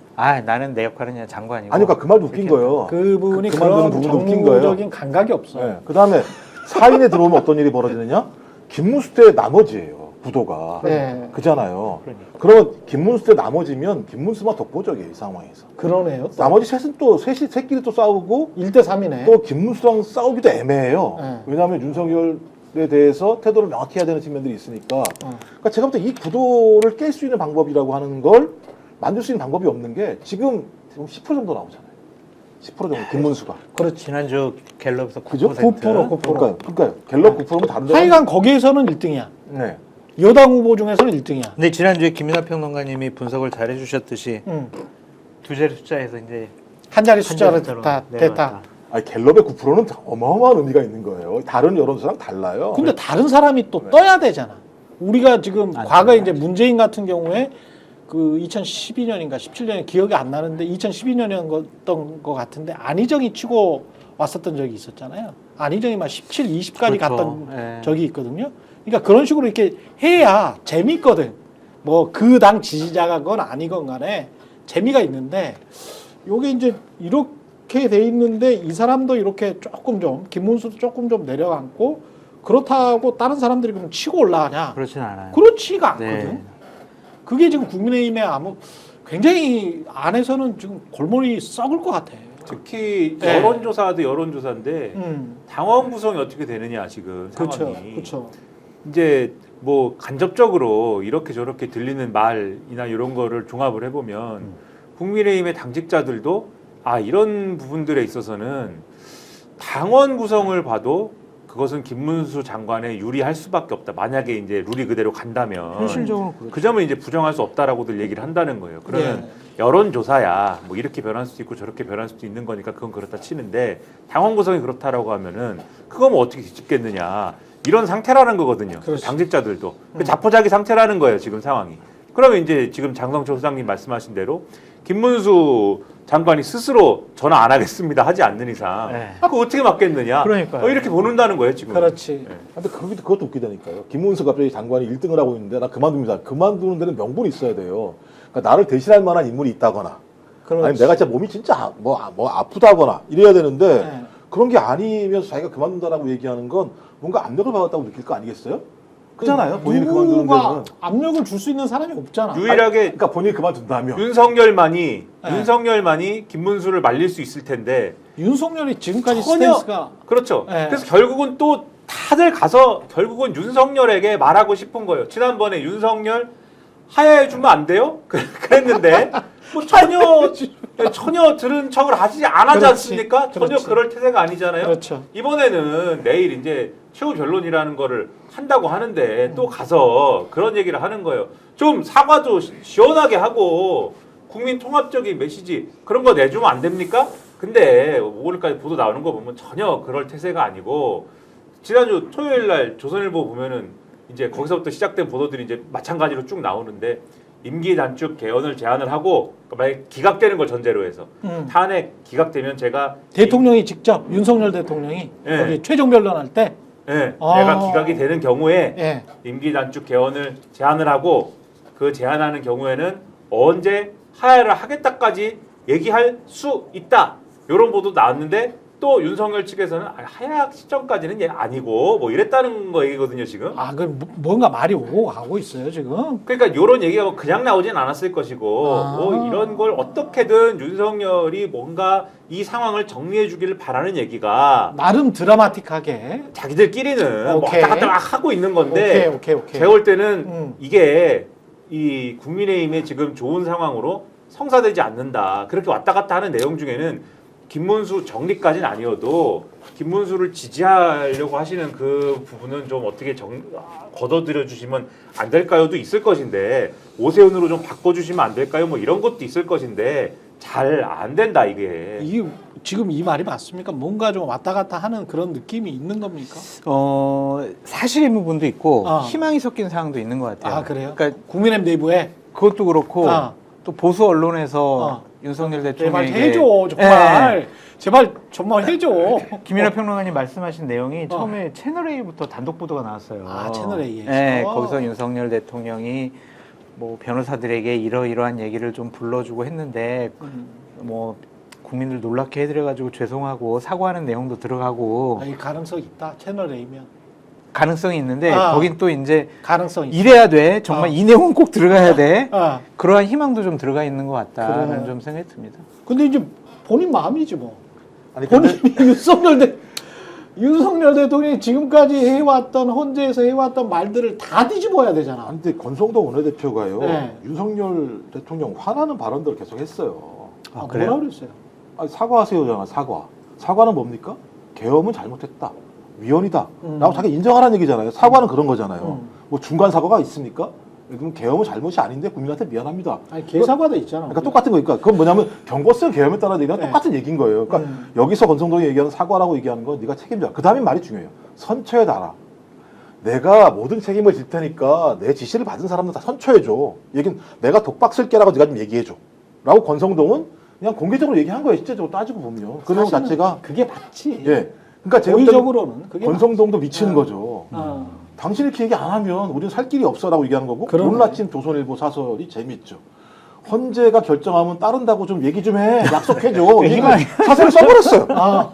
나는 내 역할은 그냥 장관이고. 아니 그러니까 그 말도 웃긴 거예요. 그분이 그 만드는 그런 부분도 웃긴 거예요. 정무적인 감각이 없어. 네. 그다음에 4인에 들어오면 어떤 일이 벌어지느냐? 김문수 때 나머지예요. 구도가. 네. 그잖아요. 그러니까. 그러면 김문수 때 나머지면 김문수만 독보적이에요. 이 상황에서. 그러네요. 또. 나머지 셋은 또 셋끼리 또 싸우고 1대3이네. 또 김문수랑 싸우기도 애매해요. 네. 왜냐하면 윤석열에 대해서 태도를 명확히 해야 되는 측면들이 있으니까. 그러니까 제가 볼 때 이 구도를 깰 수 있는 방법이라고 하는 걸 만들 수 있는 방법이 없는 게 지금 10% 정도 나오잖아요. 10% 정도 김문수가. 그렇지. 지난주 갤럽에서 9%. 그죠? 9%. 그러니까요. 갤럽 9%면 다른 데는 하여간 거기에서는 1등이야. 네. 여당 후보 중에서는 1등이야. 근데 지난주에 김민하 평론가님이 분석을 잘 해주셨듯이 두 자리 숫자에서 이제 한 자리 숫자를 숫자로 다 내려갔다. 됐다. 아니 갤럽의 9%는 어마어마한 의미가 있는 거예요. 다른 여론조사랑 달라요. 근데 다른 사람이 또 떠야 되잖아. 우리가 지금 안 과거에 떠야지. 이제 문재인 같은 경우에 그 2012년인가 17년에 기억이 안 나는데 2012년이었던 것 같은데 안희정이 치고 왔었던 적이 있었잖아요. 안희정이 막 17, 20까지 그렇죠. 갔던 예. 적이 있거든요. 그러니까 그런 식으로 이렇게 해야 재밌거든. 뭐 그 당 지지자건 아니건 간에 재미가 있는데 요게 이제 이렇게 돼 있는데 이 사람도 이렇게 조금 좀 김문수도 조금 좀 내려앉고 그렇다고 다른 사람들이 그럼 치고 올라가냐? 그렇진 않아요. 그렇지가 않거든. 네. 그게 지금 국민의힘의 굉장히 안에서는 지금 골머리 썩을 것 같아. 특히 네. 여론조사도 여론조사인데 당원 구성이 어떻게 되느냐 지금 그렇죠, 상황이. 그렇죠. 이제 뭐 간접적으로 이렇게 저렇게 들리는 말이나 이런 거를 종합을 해보면 국민의힘의 당직자들도 이런 부분들에 있어서는 당원 구성을 봐도 그것은 김문수 장관에 유리할 수밖에 없다. 만약에 이제 룰이 그대로 간다면 현실적으로 그렇죠. 그 점을 이제 부정할 수 없다라고들 얘기를 한다는 거예요. 그러면 네. 여론조사야 뭐 이렇게 변할 수도 있고 저렇게 변할 수도 있는 거니까 그건 그렇다 치는데 당원 구성이 그렇다라고 하면은 그거 뭐 어떻게 뒤집겠느냐 이런 상태라는 거거든요. 그렇지. 당직자들도 그 자포자기 상태라는 거예요 지금 상황이. 그러면 이제 지금 장성철 소장님 말씀하신 대로 김문수 장관이 스스로 전화 안 하겠습니다 하지 않는 이상 네. 그거 어떻게 막겠느냐. 그러니까요. 이렇게 보는다는 거예요 지금. 그렇지. 네. 근데 그것도 웃기다니까요. 김문수 갑자기 장관이 1등을 하고 있는데 나 그만둡니다. 그만두는 데는 명분이 있어야 돼요. 그러니까 나를 대신할 만한 인물이 있다거나 그렇지. 아니면 내가 진짜 몸이 진짜 뭐 아프다거나 이래야 되는데 네. 그런 게 아니면서 자기가 그만둔다라고 얘기하는 건 뭔가 압력을 받았다고 느낄 거 아니겠어요? 그잖아요. 본인이 그만두는 누가 데는. 압력을 줄 수 있는 사람이 없잖아. 유일하게 그러니까 본인이 그만둔다면. 윤석열만이 네. 윤석열만이 김문수를 말릴 수 있을 텐데 윤석열이 지금까지 전혀 스탠스가 그렇죠. 네. 그래서 결국은 또 다들 가서 결국은 윤석열에게 말하고 싶은 거예요. 지난번에 윤석열 하야해 주면 안 돼요? 그랬는데 뭐 전혀 들은 척을 하지 않았지 그렇지. 않습니까? 전혀 그렇지. 그럴 태세가 아니잖아요. 그렇죠. 이번에는 내일 이제 최후 변론이라는 거를 한다고 하는데 또 가서 그런 얘기를 하는 거예요. 좀 사과도 시원하게 하고 국민 통합적인 메시지 그런 거 내주면 안 됩니까? 근데 오늘까지 보도 나오는 거 보면 전혀 그럴 태세가 아니고 지난주 토요일 날 조선일보 보면은 이제 거기서부터 시작된 보도들이 이제 마찬가지로 쭉 나오는데 임기 단축 개헌을 제안을 하고 만약 기각되는 걸 전제로 해서 탄핵 기각되면 제가 대통령이 직접 윤석열 대통령이 예. 여기 최종 변론할 때 예, 아. 내가 기각이 되는 경우에 예. 임기 단축 개헌을 제안을 하고 그 제안하는 경우에는 언제 하야를 하겠다까지 얘기할 수 있다. 이런 보도 나왔는데 또 윤석열 측에서는 하야 시점까지는 얘 아니고 뭐 이랬다는 거 얘기거든요 지금. 아, 그 뭔가 말이 오고 가고 있어요 지금. 그러니까 이런 얘기가 뭐 그냥 나오진 않았을 것이고 아. 뭐 이런 걸 어떻게든 윤석열이 뭔가 이 상황을 정리해 주기를 바라는 얘기가 나름 드라마틱하게. 자기들끼리는 뭐 오케이. 왔다 갔다 막 하고 있는 건데 오케이. 제가 볼 때는 음. 이게 이 국민의힘의 지금 좋은 상황으로 성사되지 않는다. 그렇게 왔다 갔다 하는 내용 중에는 김문수 정리까지는 아니어도 김문수를 지지하려고 하시는 그 부분은 좀 어떻게 걷어들여 주시면 안 될까요도 있을 것인데 오세훈으로 좀 바꿔주시면 안 될까요? 뭐 이런 것도 있을 것인데 잘 안 된다 이게. 이게 지금 이 말이 맞습니까? 뭔가 좀 왔다 갔다 하는 그런 느낌이 있는 겁니까? 사실인 부분도 있고 아. 희망이 섞인 상황도 있는 것 같아요. 아, 그래요? 그러니까 국민의힘 내부에 그것도 그렇고 아. 또 보수 언론에서 아. 윤석열 제발 대통령이 해줘 정말. 제발 정말 해줘. 김연아 평론가님 말씀하신 내용이 처음에 채널 A부터 단독 보도가 나왔어요. 아, 채널 A에서. 네, 거기서 윤석열 대통령이 뭐 변호사들에게 이러이러한 얘기를 좀 불러주고 했는데 뭐 국민들 놀랍게 해드려가지고 죄송하고 사과하는 내용도 들어가고 이 가능성 있다. 채널 A면 가능성이 있는데 아. 거긴 또 이제 가능성 있다. 이래야 돼. 정말 이 내용은 꼭 들어가야 돼. 아. 그러한 희망도 좀 들어가 있는 것 같다는 그래. 좀 생각이 듭니다. 근데 이제 본인 마음이지 뭐. 아니 근데 본인이 윤석열 대통령이 지금까지 해왔던 헌재에서 해왔던 말들을 다 뒤집어야 되잖아. 근데 권성동 원내대표가요. 네. 윤석열 대통령 화나는 발언들을 계속 했어요. 아, 그래요? 뭐라 그랬어요? 아니, 사과하세요잖아. 사과. 사과는 뭡니까? 계엄은 잘못했다. 위헌이다. 라고 자기 인정하라는 얘기잖아요. 사과는 그런 거잖아요. 뭐 중간 사과가 있습니까? 그럼 계엄은 잘못이 아닌데 국민한테 미안합니다. 아니 개사과도 있잖아. 그러니까 똑같은 거니까 그건 뭐냐면 경고성 계엄했다는 얘기랑 네. 똑같은 얘기인 거예요. 그러니까 여기서 권성동이 얘기하는 사과라고 얘기하는 건 네가 책임져. 그 다음에 말이 중요해요. 선처에 달아. 내가 모든 책임을 질 테니까 내 지시를 받은 사람들 다 선처해줘. 얘긴 내가 독박 쓸게라고 네가 좀 얘기해줘. 라고 권성동은 그냥 공개적으로 얘기한 거예요. 실제적으로 따지고 보면. 그 내용 사실은 자체가 그게 맞지. 예. 그러니까 제가 볼 때는 고의적으로는 그게 권성동도 미치는 거죠. 어. 당신 이렇게 얘기 안 하면 우리는 살 길이 없어라고 얘기하는 거고 그러네. 오늘 아침 조선일보 사설이 재밌죠. 헌재가 결정하면 따른다고 좀 얘기 좀 해. 약속해줘. 희망이. 사설을 써버렸어요. 아,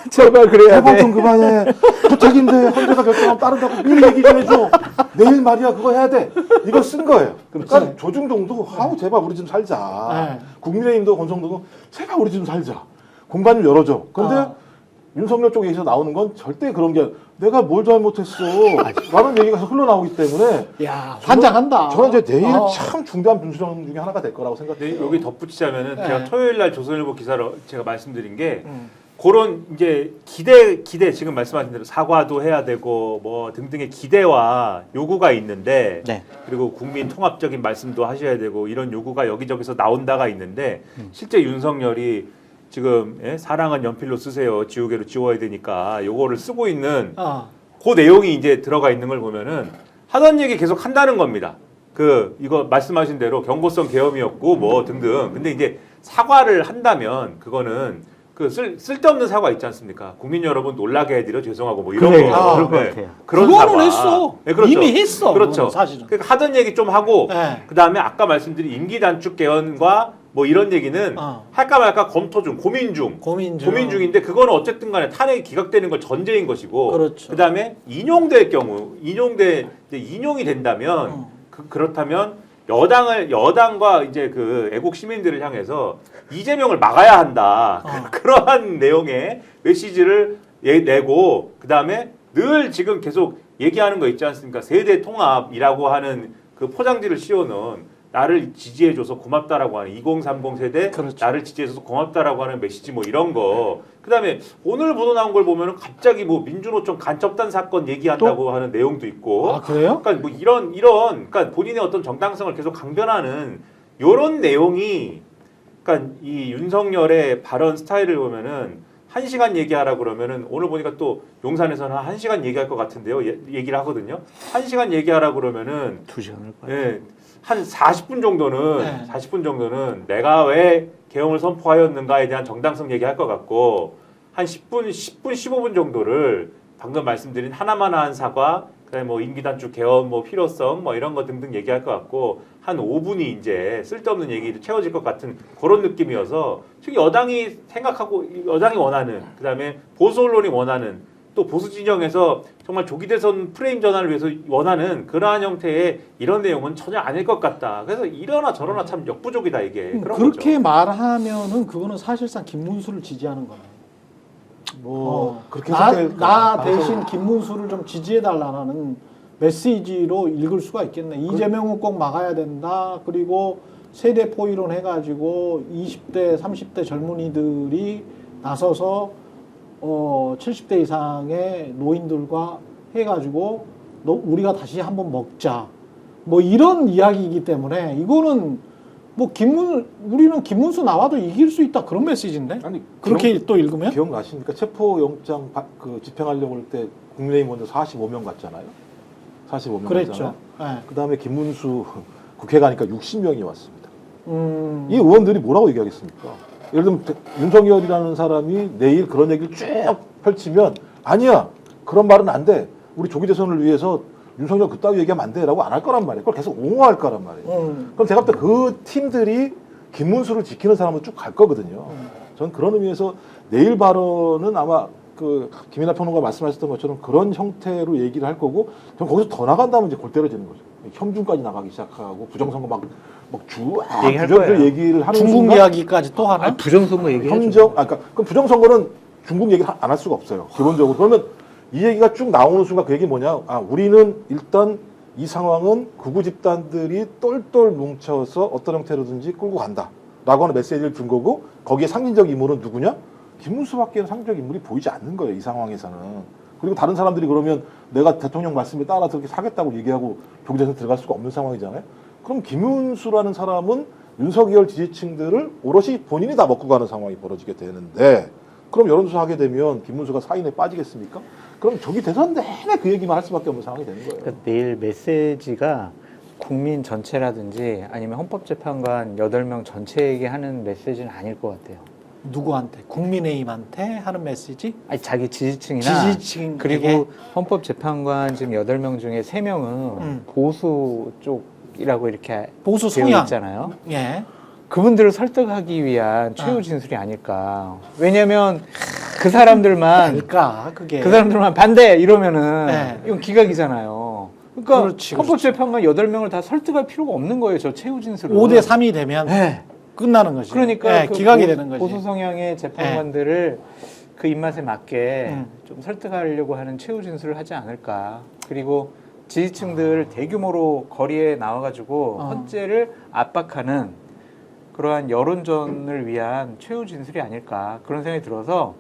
제발 그래야 해방 좀 그만해. 도착인데 헌재가 결정하면 따른다고 미리 얘기 좀 해줘. 내일 말이야 그거 해야 돼. 이걸 쓴 거예요. 그러니까 조중동도 아우 제발 우리 좀 살자. 네. 국민의힘도 권성동도 제발 우리 좀 살자. 공간을 열어줘. 그런데 아. 윤석열 쪽에서 나오는 건 절대 그런 게 내가 뭘 잘못했어 라는 얘기가 흘러나오기 때문에 야 환장한다. 저는 이제 내일 어. 참 중대한 변수점 중에 하나가 될 거라고 생각해요. 근데 여기 덧붙이자면은 네. 제가 토요일 날 조선일보 기사로 제가 말씀드린 게 그런 이제 기대 지금 말씀하신 대로 사과도 해야 되고 뭐 등등의 기대와 요구가 있는데 네. 그리고 국민 통합적인 말씀도 하셔야 되고 이런 요구가 여기저기서 나온다가 있는데 실제 윤석열이 지금 사랑은 연필로 쓰세요. 지우개로 지워야 되니까 요거를 쓰고 있는 아, 그 내용이 이제 들어가 있는 걸 보면은 하던 얘기 계속 한다는 겁니다. 이거 말씀하신 대로 경고성 계엄이었고 뭐 등등. 근데 이제 사과를 한다면 그거는 쓸데없는 사과 있지 않습니까? 국민 여러분 놀라게 해드려 죄송하고 뭐 이런 그래요. 거. 그럴 것 같아요. 그런 그거는 사과. 했어. 네, 그렇죠. 이미 했어. 그렇죠. 그거는 사실은. 그러니까 하던 얘기 좀 하고 네. 그다음에 아까 말씀드린 임기 단축 개헌과 뭐 이런 얘기는 할까 말까 검토 중, 고민 중인데 그거는 어쨌든 간에 탄핵이 기각되는 걸 전제인 것이고 그렇죠. 그다음에 인용이 된다면 그렇다면 여당과 이제 애국 시민들을 향해서 이재명을 막아야 한다. 그러한 내용의 메시지를 내고 그다음에 늘 지금 계속 얘기하는 거 있지 않습니까? 세대 통합이라고 하는 그 포장지를 씌워놓은 나를 지지해줘서 고맙다라고 하는 2030 세대 그렇죠. 나를 지지해줘서 고맙다라고 하는 메시지 뭐 이런 거 그다음에 오늘 보도 나온 걸 보면은 갑자기 뭐 민주노총 간첩단 사건 얘기한다고 하는 내용도 있고 아, 그래요? 그러니까 뭐 이런 그러니까 본인의 어떤 정당성을 계속 강변하는 이런 내용이 그러니까 이 윤석열의 발언 스타일을 보면은 1시간 얘기하라 그러면은 오늘 보니까 또 용산에서는 한 1시간 얘기할 것 같은데요. 얘기를 하거든요. 1시간 얘기하라 그러면은 2시간을 예. 한 40분 정도는 네. 40분 정도는 내가 왜 계엄을 선포하였는가에 대한 정당성 얘기할 것 같고 한 10분 15분 정도를 방금 말씀드린 하나만한 사과 그다음에 뭐 임기 단축 개헌 뭐 필요성 뭐 이런 거 등등 얘기할 것 같고 한 5분이 이제 쓸데없는 얘기로 채워질 것 같은 그런 느낌이어서 지금 여당이 생각하고 여당이 원하는 그다음에 보수 언론이 원하는 또 보수 진영에서 정말 조기 대선 프레임 전환을 위해서 원하는 그러한 형태의 이런 내용은 전혀 아닐 것 같다. 그래서 이러나 저러나 참 역부족이다 이게. 그런 그렇게 거죠. 말하면은 그거는 사실상 김문수를 지지하는 거네. 그렇게 나 대신 김문수를 좀 지지해달라는 메시지로 읽을 수가 있겠네. 이재명은 꼭 막아야 된다. 그리고 세대 포이론 해가지고 20대, 30대 젊은이들이 나서서 70대 이상의 노인들과 해가지고 우리가 다시 한번 먹자. 뭐 이런 이야기이기 때문에 이거는 뭐 우리는 김문수 나와도 이길 수 있다 그런 메시지인데. 아니 그렇게 또 읽으면? 기억나십니까? 체포영장 집행하려고 할 때 국민의힘 먼저 45명 갔잖아요. 45명 그랬죠. 갔잖아요. 네. 그다음에 김문수 국회 가니까 60명이 왔습니다. 이 의원들이 뭐라고 얘기하겠습니까? 예를 들면 윤석열이라는 사람이 내일 그런 얘기를 쭉 펼치면 아니야 그런 말은 안 돼. 우리 조기 대선을 위해서 윤석열 그따위 얘기하면 안 돼라고 안 할 거란 말이에요. 그걸 계속 옹호할 거란 말이에요. 그럼 제가 볼 때 그 팀들이 김문수를 지키는 사람은 쭉 갈 거거든요. 저는 그런 의미에서 내일 발언은 아마 김이나 평론가 말씀하셨던 것처럼 그런 형태로 얘기를 할 거고 전 거기서 더 나간다면 이제 골 때려지는 거죠. 현중까지 나가기 시작하고 부정선거 막 얘기할 부정들 거예요. 얘기를 하는 중국 순간 이야기까지 또 하나? 부정선거 얘기해야죠. 그러니까 그럼 부정선거는 중국 얘기를 안 할 수가 없어요. 기본적으로. 그러면 이 얘기가 쭉 나오는 순간 그 얘기 뭐냐? 우리는 일단 이 상황은 극우 집단들이 똘똘 뭉쳐서 어떤 형태로든지 끌고 간다라고 하는 메시지를 준 거고 거기에 상징적 인물은 누구냐? 김문수밖에는 상징적 인물이 보이지 않는 거예요. 이 상황에서는. 그리고 다른 사람들이 그러면 내가 대통령 말씀에 따라서 그렇게 사겠다고 얘기하고 조기대선 들어갈 수가 없는 상황이잖아요. 그럼 김문수라는 사람은 윤석열 지지층들을 오롯이 본인이 다 먹고 가는 상황이 벌어지게 되는데 그럼 여론조사 하게 되면 김문수가 사인에 빠지겠습니까? 그럼 조기 대선 내내 그 얘기만 할 수밖에 없는 상황이 되는 거예요. 그러니까 내일 메시지가 국민 전체라든지 아니면 헌법재판관 8명 전체에게 하는 메시지는 아닐 것 같아요. 누구한테? 국민의힘한테 하는 메시지? 아니 자기 지지층이나 지지층 그리고 헌법재판관 지금 8명 중에 3명은 보수 쪽이라고 이렇게 보수 되어 성향 있잖아요. 예. 그분들을 설득하기 위한 최후 진술이 아닐까. 왜냐면 그 사람들만 그러니까 그게 그 사람들만 반대 이러면은 네. 이건 기각이잖아요. 그러니까 그렇지, 헌법재판관 8명을 다 설득할 필요가 없는 거예요. 저 최후 진술을. 5대 3이 되면 네. 끝나는 거지. 그러니까 예, 그 기각이 되는 거지. 보수 성향의 재판관들을 그 입맛에 맞게 좀 설득하려고 하는 최후 진술을 하지 않을까. 그리고 지지층들 대규모로 거리에 나와가지고 헌재를 압박하는 그러한 여론전을 위한 최후 진술이 아닐까 그런 생각이 들어서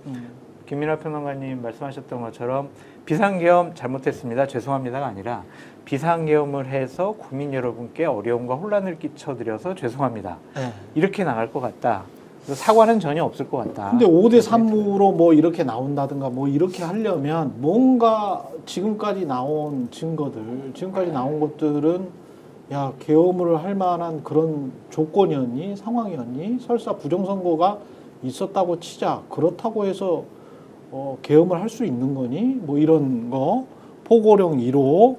김민하 평론가님 말씀하셨던 것처럼 비상계엄 잘못했습니다. 죄송합니다가 아니라 비상계엄을 해서 국민 여러분께 어려움과 혼란을 끼쳐드려서 죄송합니다. 예. 이렇게 나갈 것 같다. 그래서 사과는 전혀 없을 것 같다. 근데 5대 3으로 뭐 이렇게 나온다든가 뭐 이렇게 하려면 뭔가 지금까지 나온 증거들, 지금까지 나온 것들은 야 계엄을 할 만한 그런 조건이었니 상황이었니 설사 부정선거가 있었다고 치자 그렇다고 해서 계엄을 할 수 있는 거니 뭐 이런 거 포고령 1호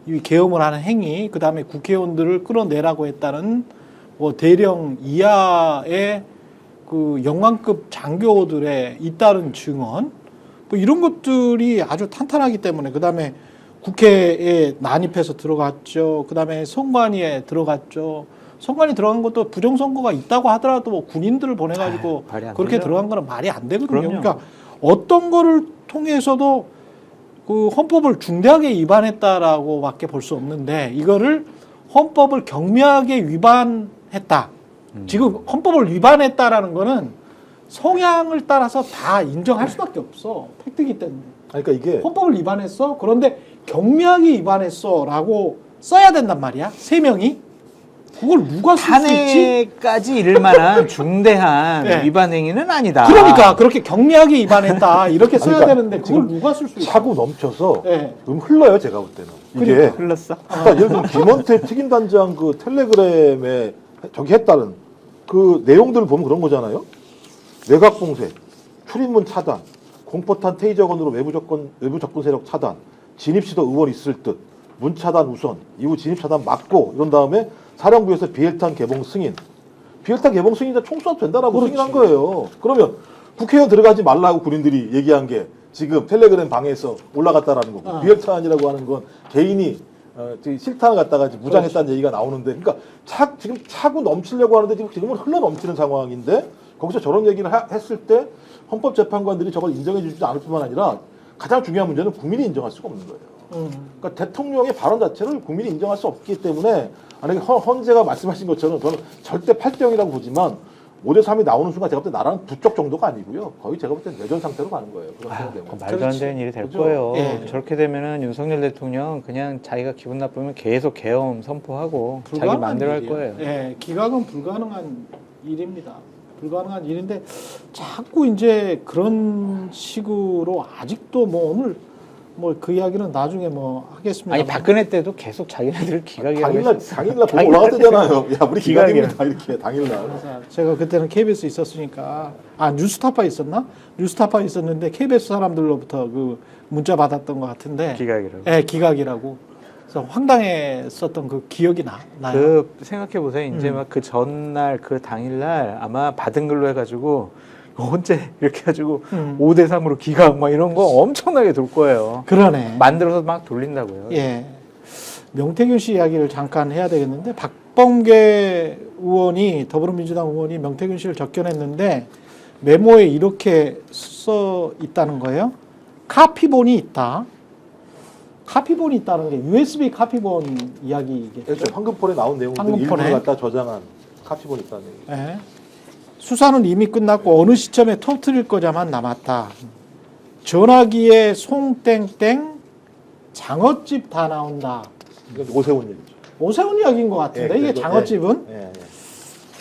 이 계엄을 하는 행위 그다음에 국회의원들을 끌어내라고 했다는 뭐 대령 이하의 그 영관급 장교들의 잇따른 증언 뭐 이런 것들이 아주 탄탄하기 때문에 그다음에 국회에 난입해서 들어갔죠. 그다음에 선관위에 들어갔죠. 선관위 들어간 것도 부정선거가 있다고 하더라도 뭐 군인들을 보내가지고 말이 안 그렇게 되죠. 들어간 거는 말이 안 되거든요. 그럼요. 그러니까 어떤 거를 통해서도 그 헌법을 중대하게 위반했다라고밖에 볼 수 없는데 이거를 헌법을 경미하게 위반했다. 지금 헌법을 위반했다라는 거는 성향을 따라서 다 인정할 수밖에 없어. 팩트이기 때문에. 아니, 그러니까 이게 헌법을 위반했어. 그런데 경미하게 위반했어라고 써야 된단 말이야. 세 명이. 그걸 누가 쓸 수 있지? 탄핵까지 이를 만한 중대한 네. 위반 행위는 아니다. 그러니까 그렇게 경미하게 위반했다 이렇게 써야 그러니까 되는데 그걸 지금 누가 쓸 수 있어? 차고 넘쳐서 네. 흘러요 제가 볼 때는 이게 그러니까. 흘렀어. 그러니까 예를 들면 김원태 특임단장 그 텔레그램에 저기 했다는 그 내용들을 보면 그런 거잖아요. 내각 봉쇄, 출입문 차단, 공포탄 테이저건으로 외부 접근 세력 차단, 진입 시도 의원 있을 듯, 문 차단 우선, 이후 진입 차단 막고 이런 다음에 사령부에서 비헬탄 개봉 승인. 비헬탄 개봉 승인자 총 쏴도 된다라고 그렇지. 승인한 거예요. 그러면 국회의원 들어가지 말라고 군인들이 얘기한 게 지금 텔레그램 방에서 올라갔다라는 거고 비헬탄이라고 하는 건 개인이 실탄을 갖다가 무장했다는 얘기가 나오는데 그러니까 지금 차고 넘치려고 하는데 지금은 흘러 넘치는 상황인데 거기서 저런 얘기를 했을 때 헌법재판관들이 저걸 인정해 주지 않을 뿐만 아니라 가장 중요한 문제는 국민이 인정할 수가 없는 거예요. 그러니까 대통령의 발언 자체를 국민이 인정할 수 없기 때문에 아니 헌재가 말씀하신 것처럼 저는 절대 8대0이라고 보지만 5대3이 나오는 순간 제가 볼 때 나라는 두 쪽 정도가 아니고요. 거의 제가 볼 때 내전 상태로 가는 거예요. 그런 생각 때문에. 말도 안 그렇지. 되는 일이 될 그죠? 거예요. 예. 저렇게 되면은 윤석열 대통령 그냥 자기가 기분 나쁘면 계속 계엄 선포하고 자기 불가능한 마음대로 할 일이에요. 거예요. 예, 기각은 불가능한 일입니다. 불가능한 일인데 자꾸 이제 그런 식으로 아직도 뭐 오늘 뭐 그 이야기는 나중에 뭐 하겠습니다. 아니 박근혜 때도 계속 자기네들 기각이라고 했었어. 당일날 보고 올라갔대잖아요. 야 우리 기각입니다 이렇게 당일날. 제가 그때는 KBS 있었으니까 뉴스타파 있었나? 뉴스타파 있었는데 KBS 사람들로부터 그 문자 받았던 것 같은데 기각이라고. 예, 기각이라고. 그래서 황당했었던 그 기억이 나요. 그 생각해 보세요. 이제 막 그 전날 그 당일날 아마 받은 걸로 해가지고 언제 이렇게 해가지고 5대3으로 기각 막 이런 거 엄청나게 돌 거예요. 그러네. 만들어서 막 돌린다고요. 예. 명태균 씨 이야기를 잠깐 해야 되겠는데 박범계 의원이 더불어민주당 의원이 명태균 씨를 접견했는데 메모에 이렇게 써 있다는 거예요. 카피본이 있다. 카피본이 있다는 게 USB 카피본 이야기겠죠. 그렇죠. 황금폰에 나온 내용들 황금폰에. 일부를 갖다 저장한 카피본이 있다는 얘기. 예. 수사는 이미 끝났고 어느 시점에 터뜨릴 거자만 남았다. 전화기에 송땡땡 장어집 다 나온다. 이건 오세훈 얘기죠. 오세훈 이야기인 것 같은데 예, 이게 그래도, 장어집은 예, 예.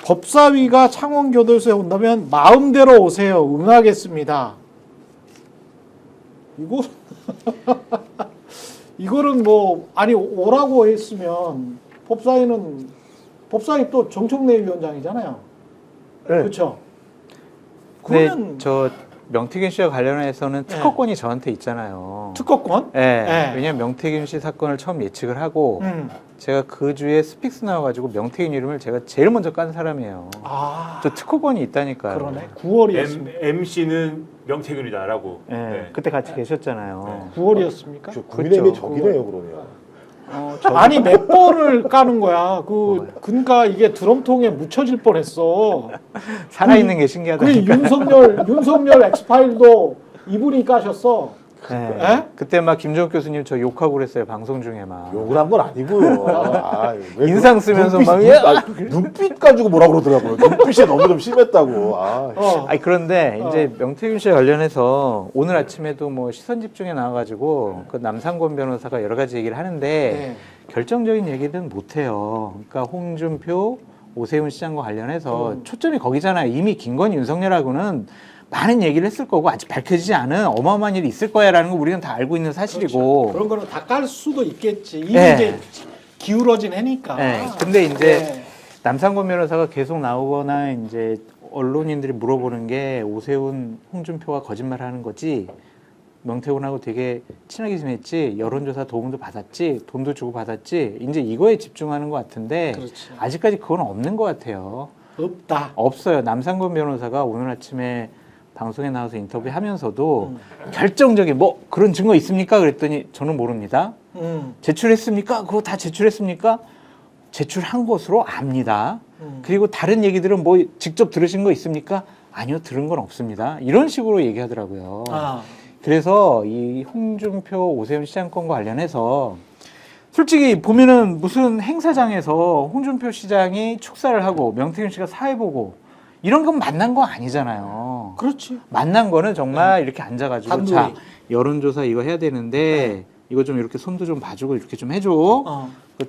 법사위가 창원교도소에 온다면 마음대로 오세요. 응하겠습니다. 이거 이거는 뭐 아니 오라고 했으면 법사위 또 정청래 위원장이잖아요. 네. 그렇죠. 근데 그러면 저 명태균 씨와 관련해서는 특허권이 저한테 있잖아요. 특허권? 예. 네. 왜냐면 명태균 씨 사건을 처음 예측을 하고 제가 그 주에 스픽스 나와가지고 명태균 이름을 제가 제일 먼저 깐 사람이에요. 아, 저 특허권이 있다니까요. 그러네. 9월이었습니다. MC는 명태균이다라고. 예. 네. 그때 같이 계셨잖아요. 9월이었습니까? 국민의힘의 그렇죠. 적이네요 그러면. 아니 몇 번을 까는 거야. 그러니까 이게 드럼통에 묻혀질 뻔했어. 살아있는 게 그 신기하다니까. 윤석열 엑스파일도 이분이 까셨어. 예. 에? 그때 막 김종욱 교수님 저 욕하고 그랬어요. 방송 중에 막. 욕을 한 건 아니고요. 왜 인상 쓰면서 막 눈빛 가지고 뭐라 그러더라고요. 눈빛이 너무 좀 심했다고. 아니 그런데 이제 명태균 씨와 관련해서 오늘 아침에도 뭐 시선 집중에 나와가지고 그 남상권 변호사가 여러 가지 얘기를 하는데 네. 결정적인 얘기는 못 해요. 그러니까 홍준표, 오세훈 시장과 관련해서 초점이 거기잖아요. 이미 김건희, 윤석열하고는 많은 얘기를 했을 거고 아직 밝혀지지 않은 어마어마한 일이 있을 거야라는 거 우리는 다 알고 있는 사실이고. 그런 거는 다 깔 수도 있겠지. 이미 네. 이제 기울어진 해니까. 네, 근데 이제 네. 남상권 변호사가 계속 나오거나 이제 언론인들이 물어보는 게 오세훈, 홍준표가 거짓말하는 거지. 명태균하고 되게 친하게 지냈지. 여론조사 도움도 받았지. 돈도 주고 받았지. 이제 이거에 집중하는 것 같은데 그렇지. 아직까지 그건 없는 것 같아요. 없다. 없어요. 남상권 변호사가 오늘 아침에 방송에 나와서 인터뷰하면서도 결정적인 뭐 그런 증거 있습니까? 그랬더니 저는 모릅니다. 제출했습니까? 그거 다 제출했습니까? 제출한 것으로 압니다. 그리고 다른 얘기들은 뭐 직접 들으신 거 있습니까? 아니요, 들은 건 없습니다. 이런 식으로 얘기하더라고요. 아. 그래서 이 홍준표 오세훈 시장권과 관련해서 솔직히 보면은 무슨 행사장에서 홍준표 시장이 축사를 하고 명태균 씨가 사회 보고 이런 건 만난 거 아니잖아요. 그렇지. 만난 거는 정말 이렇게 앉아가지고 단둘이. 자 여론조사 이거 해야 되는데 이거 좀 이렇게 손도 좀 봐주고 이렇게 좀 해줘.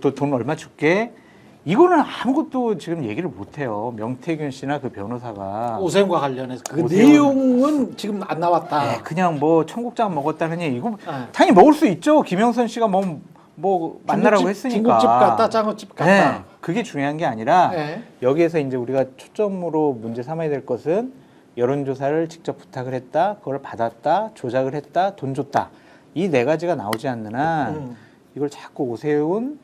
또 돈 얼마 줄게. 이거는 아무것도 지금 얘기를 못 해요. 명태균 씨나 그 변호사가 오세훈과 관련해서 그 오세훈. 내용은 지금 안 나왔다. 네, 그냥 뭐 청국장 먹었다는 얘기 이거 네. 당연히 먹을 수 있죠. 김영선 씨가 뭐 만나라고 했으니까. 중국집 갔다 장어집 갔다. 네, 그게 중요한 게 아니라 네. 여기에서 이제 우리가 초점으로 문제 삼아야 될 것은 여론조사를 직접 부탁을 했다, 그걸 받았다, 조작을 했다, 돈 줬다. 이 네 가지가 나오지 않는 한 이걸 자꾸 오세훈,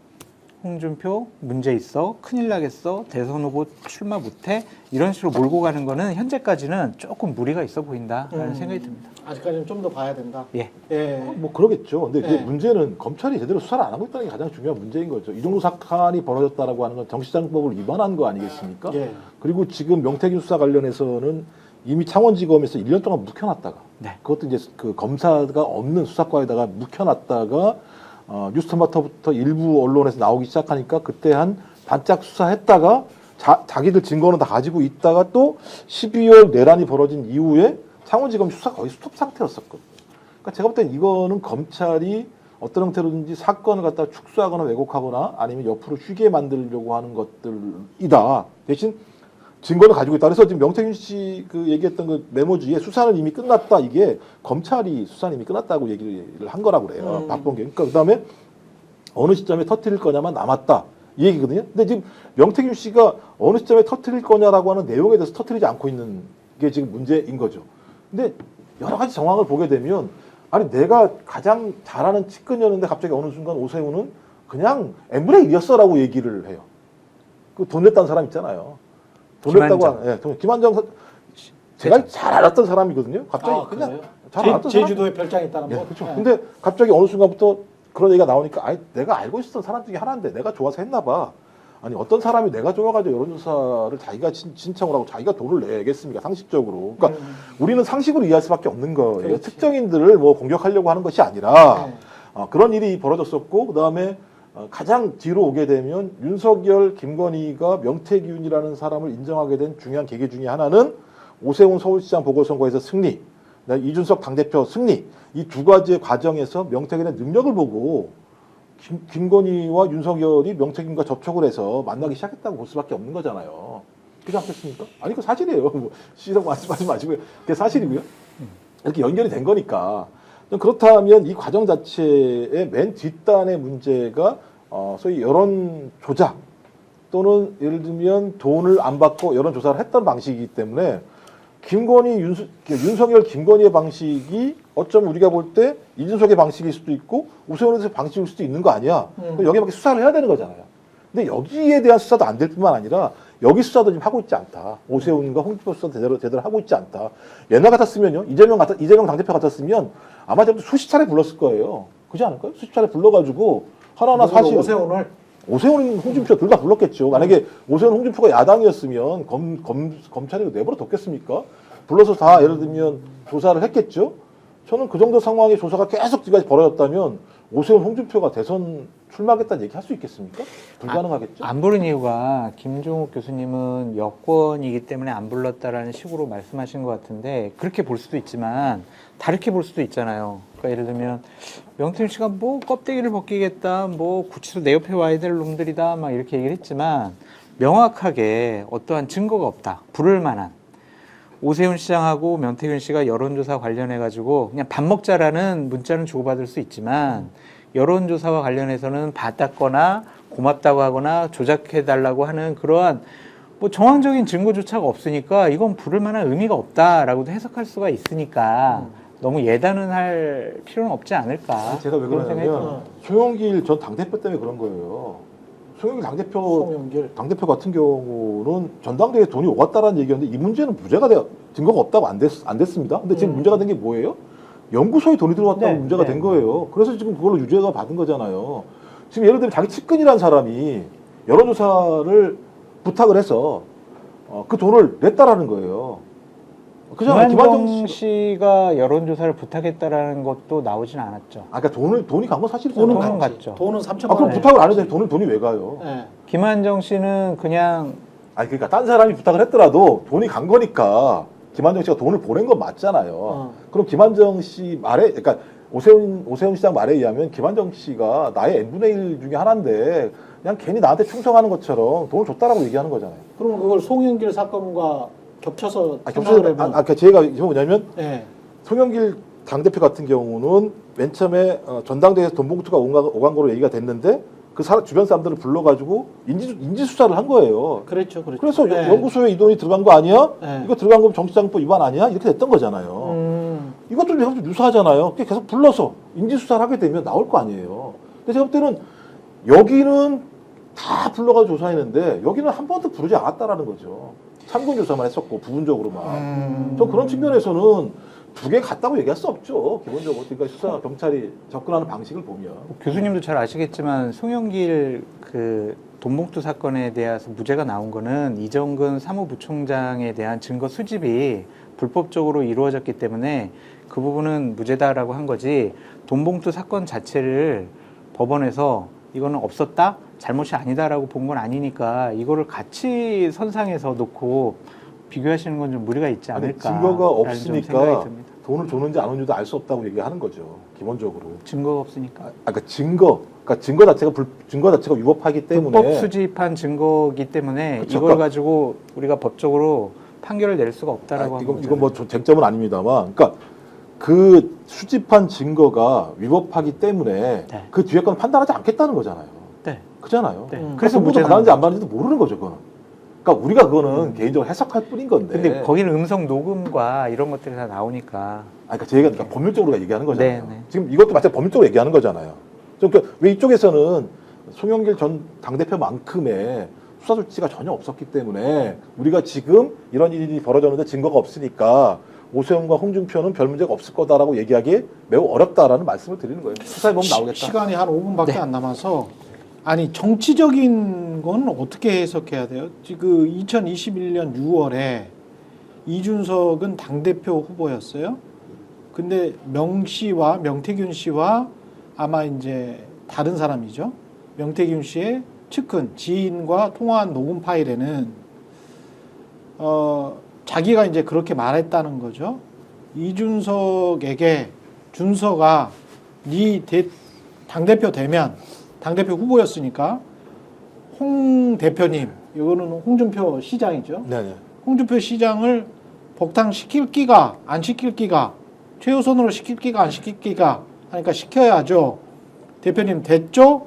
홍준표 문제 있어, 큰일 나겠어, 대선 후보 출마 못해 이런 식으로 몰고 가는 거는 현재까지는 조금 무리가 있어 보인다라는 생각이 듭니다. 아직까지는 좀 더 봐야 된다. 예. 예. 뭐 그러겠죠. 근데 네. 문제는 검찰이 제대로 수사를 안 하고 있다는 게 가장 중요한 문제인 거죠. 이 정도 사건이 벌어졌다라고 하는 건 정치자금법을 위반한 거 아니겠습니까? 예. 그리고 지금 명태균 수사 관련해서는 이미 창원지검에서 1년 동안 묵혀놨다가 네. 그것도 이제 그 검사가 없는 수사과에다가 묵혀놨다가 뉴스토마토부터 일부 언론에서 나오기 시작하니까 그때 한 반짝 수사했다가 자기들 증거는 다 가지고 있다가 또 12월 내란이 벌어진 이후에 창원지검 수사 거의 스톱 상태였었거든요. 그러니까 제가 볼 땐 이거는 검찰이 어떤 형태로든지 사건을 갖다 축소하거나 왜곡하거나 아니면 옆으로 휘게 만들려고 하는 것들이다. 대신 증거를 가지고 있다. 그래서 지금 명태균 씨 그 얘기했던 그 메모지에 수사는 이미 끝났다. 이게 검찰이 수사는 이미 끝났다고 얘기를 한 거라고 그래요. 박범계. 그러니까 그다음에 어느 시점에 터뜨릴 거냐만 남았다. 이 얘기거든요. 근데 지금 명태균 씨가 어느 시점에 터뜨릴 거냐라고 하는 내용에 대해서 터뜨리지 않고 있는 게 지금 문제인 거죠. 근데 여러 가지 정황을 보게 되면 아니 내가 가장 잘하는 측근이었는데 갑자기 어느 순간 오세훈은 그냥 n분의 1이었어라고 얘기를 해요. 그 돈 냈다는 사람 있잖아요. 돈 냈다고 김한정 제가 잘 알았던 사람이거든요. 갑자기 그냥 잘 알았던 제주도에 별장이 있다는 거. 그렇죠. 근데 갑자기 어느 순간부터 그런 얘기가 나오니까 아니 내가 알고 있었던 사람 중에 하나인데 내가 좋아서 했나 봐. 아니 어떤 사람이 내가 좋아가지고 여론조사를 자기가 신청을 하고 자기가 돈을 내겠습니까? 상식적으로. 그러니까 우리는 상식으로 이해할 수밖에 없는 거예요. 그렇지. 특정인들을 뭐 공격하려고 하는 것이 아니라 그런 일이 벌어졌었고 그다음에 가장 뒤로 오게 되면 윤석열, 김건희가 명태균이라는 사람을 인정하게 된 중요한 계기 중에 하나는 오세훈 서울시장 보궐선거에서 승리, 이준석 당대표 승리 이 두 가지의 과정에서 명태균의 능력을 보고 김건희와 윤석열이 명태균과 접촉을 해서 만나기 시작했다고 볼 수밖에 없는 거잖아요. 그렇지 않겠습니까? 아니 그 사실이에요. 뭐 시라고 말씀하지 마시고요. 그게 사실이고요. 이렇게 연결이 된 거니까. 그렇다면 이 과정 자체의 맨 뒷단의 문제가 소위 여론 조작 또는 예를 들면 돈을 안 받고 여론 조사를 했던 방식이기 때문에 김건희, 윤석열, 김건희의 방식이 어쩌면 우리가 볼 때 이준석의 방식일 수도 있고 오세훈의 방식일 수도 있는 거 아니야. 여기밖에 수사를 해야 되는 거잖아요. 근데 여기에 대한 수사도 안 될 뿐만 아니라 여기 수사도 지금 하고 있지 않다. 오세훈과 홍준표 수사도 제대로 하고 있지 않다. 옛날 같았으면요. 이재명 당대표 같았으면 아마 좀 수십 차례 불렀을 거예요. 그렇지 않을까요? 수십 차례 불러가지고 하나하나 사실 오세훈, 홍준표 둘 다 불렀겠죠. 만약에 오세훈, 홍준표가 야당이었으면 검찰이 내버려 뒀겠습니까? 불러서 다 예를 들면 조사를 했겠죠. 저는 그 정도 상황의 조사가 계속 지금까지 벌어졌다면 오세훈, 홍준표가 대선 출마하겠다는 얘기 할 수 있겠습니까? 불가능하겠죠. 안 부른 이유가 김종욱 교수님은 여권이기 때문에 안 불렀다라는 식으로 말씀하신 것 같은데 그렇게 볼 수도 있지만 다르게 볼 수도 있잖아요. 그러니까 예를 들면 명태균 씨가 뭐 껍데기를 벗기겠다, 뭐 구치소 내 옆에 와야 될 놈들이다, 막 이렇게 얘기를 했지만 명확하게 어떠한 증거가 없다, 부를 만한. 오세훈 시장하고 명태균 씨가 여론조사 관련해 가지고 그냥 밥 먹자라는 문자는 주고받을 수 있지만 여론조사와 관련해서는 받았거나 고맙다고 하거나 조작해달라고 하는 그러한 뭐 정황적인 증거조차가 없으니까 이건 부를 만한 의미가 없다라고도 해석할 수가 있으니까 너무 예단은 할 필요는 없지 않을까. 제가 왜 그런 생각이 그러냐면 송영길 전 당대표 때문에 그런 거예요. 송영길 당대표 같은 경우는 전당대회에 돈이 오갔다라는 얘기였는데 이 문제는 증거가 없다고 안 됐습니다. 근데 지금 문제가 된 게 뭐예요? 연구소에 돈이 들어갔다고 네, 문제가 네. 된 거예요. 그래서 지금 그걸로 유죄가 받은 거잖아요. 지금 예를 들면 자기 측근이라는 사람이 여론조사를 부탁을 해서 그 돈을 냈다라는 거예요. 그잖아요. 김한정 씨가 여론조사를 부탁했다라는 것도 나오진 않았죠. 그러니까 돈이 간 건 사실이잖아요. 돈은 돈은 갔지. 갔죠. 돈은 3천만 그럼 원. 부탁을 안 해도 돈이 왜 가요? 예. 김한정 씨는 그냥 그러니까 딴 사람이 부탁을 했더라도 돈이 간 거니까 김한정 씨가 돈을 보낸 건 맞잖아요. 그럼 김한정 씨 말에, 그러니까 오세훈 시장 말에 의하면 김한정 씨가 나의 n분의 1 중에 하나인데 그냥 괜히 나한테 충성하는 것처럼 돈을 줬다라고 얘기하는 거잖아요. 그럼 그걸 송영길 사건과 겹쳐서 겹쳐서, 생각을 해보면 그러니까 제가 이게 뭐냐면 예. 송영길 당대표 같은 경우는 맨 처음에 전당대회에서 돈 봉투가 오간 거로 얘기가 됐는데 그 주변 사람들을 불러가지고 인지수사를 한 거예요. 그랬죠. 그래서 예. 연구소에 이 돈이 들어간 거 아니야? 예. 이거 들어간 거 정치자금법 위반 아니야? 이렇게 됐던 거잖아요. 이것도 계속 유사하잖아요. 계속 불러서 인지수사를 하게 되면 나올 거 아니에요. 근데 제가 볼 때는 여기는 다 불러가지고 조사했는데 여기는 한 번도 부르지 않았다라는 거죠. 참고조사만 했었고 부분적으로만. 저 그런 측면에서는 두 개 같다고 얘기할 수 없죠. 기본적으로. 그러니까 수사 경찰이 접근하는 방식을 보면. 교수님도 잘 아시겠지만 송영길 그 돈봉투 사건에 대해서 무죄가 나온 거는 이정근 사무부총장에 대한 증거 수집이 불법적으로 이루어졌기 때문에 그 부분은 무죄다라고 한 거지 돈봉투 사건 자체를 법원에서 이거는 없었다? 잘못이 아니다라고 본 건 아니니까 이거를 같이 선상에서 놓고 비교하시는 건 좀 무리가 있지 않을까. 증거가 없으니까 돈을 줬는지 안 줬는지도 알 수 없다고 얘기하는 거죠. 기본적으로. 증거가 없으니까. 그러니까 증거 자체가 위법하기 때문에. 불법 수집한 증거기 때문에 그쵸, 이걸 그러니까 가지고 우리가 법적으로 판결을 낼 수가 없다라고 하는 거죠. 이건 뭐 쟁점은 아닙니다만, 그러니까 그 수집한 증거가 위법하기 때문에 네. 그 뒤에 건 판단하지 않겠다는 거잖아요. 네. 그잖아요. 네. 그래서 그래서 무죄 무죄는 받았는지 안 받았는지도 모르는 거죠, 그거는. 그러니까 우리가 그거는 개인적으로 해석할 뿐인 건데. 근데 거기는 음성 녹음과 이런 것들이 다 나오니까. 그러니까 저희가 법률적으로 얘기하는 거잖아요. 네, 네. 지금 이것도 마찬가지로 법률적으로 얘기하는 거잖아요. 그러니까 왜 이쪽에서는 송영길 전 당대표만큼의 수사 조치가 전혀 없었기 때문에 우리가 지금 이런 일이 벌어졌는데 증거가 없으니까 오세훈과 홍준표는 별 문제가 없을 거다라고 얘기하기 매우 어렵다라는 말씀을 드리는 거예요. 수사해 보면 나오겠다. 시간이 한 5분밖에 안 남아서 아니 정치적인 건 어떻게 해석해야 돼요? 지금 2021년 6월에 이준석은 당대표 후보였어요. 근데 명태균 씨와 아마 이제 다른 사람이죠. 명태균 씨의 측근 지인과 통화한 녹음 파일에는 자기가 이제 그렇게 말했다는 거죠. 이준석에게 준서가 네 당대표 되면 당대표 후보였으니까 홍 대표님, 이거는 홍준표 시장이죠. 네네. 홍준표 시장을 복당시킬 끼가 안 시킬 끼가 최우선으로 시킬 끼가 안 시킬 끼가 하니까 시켜야죠. 대표님 됐죠?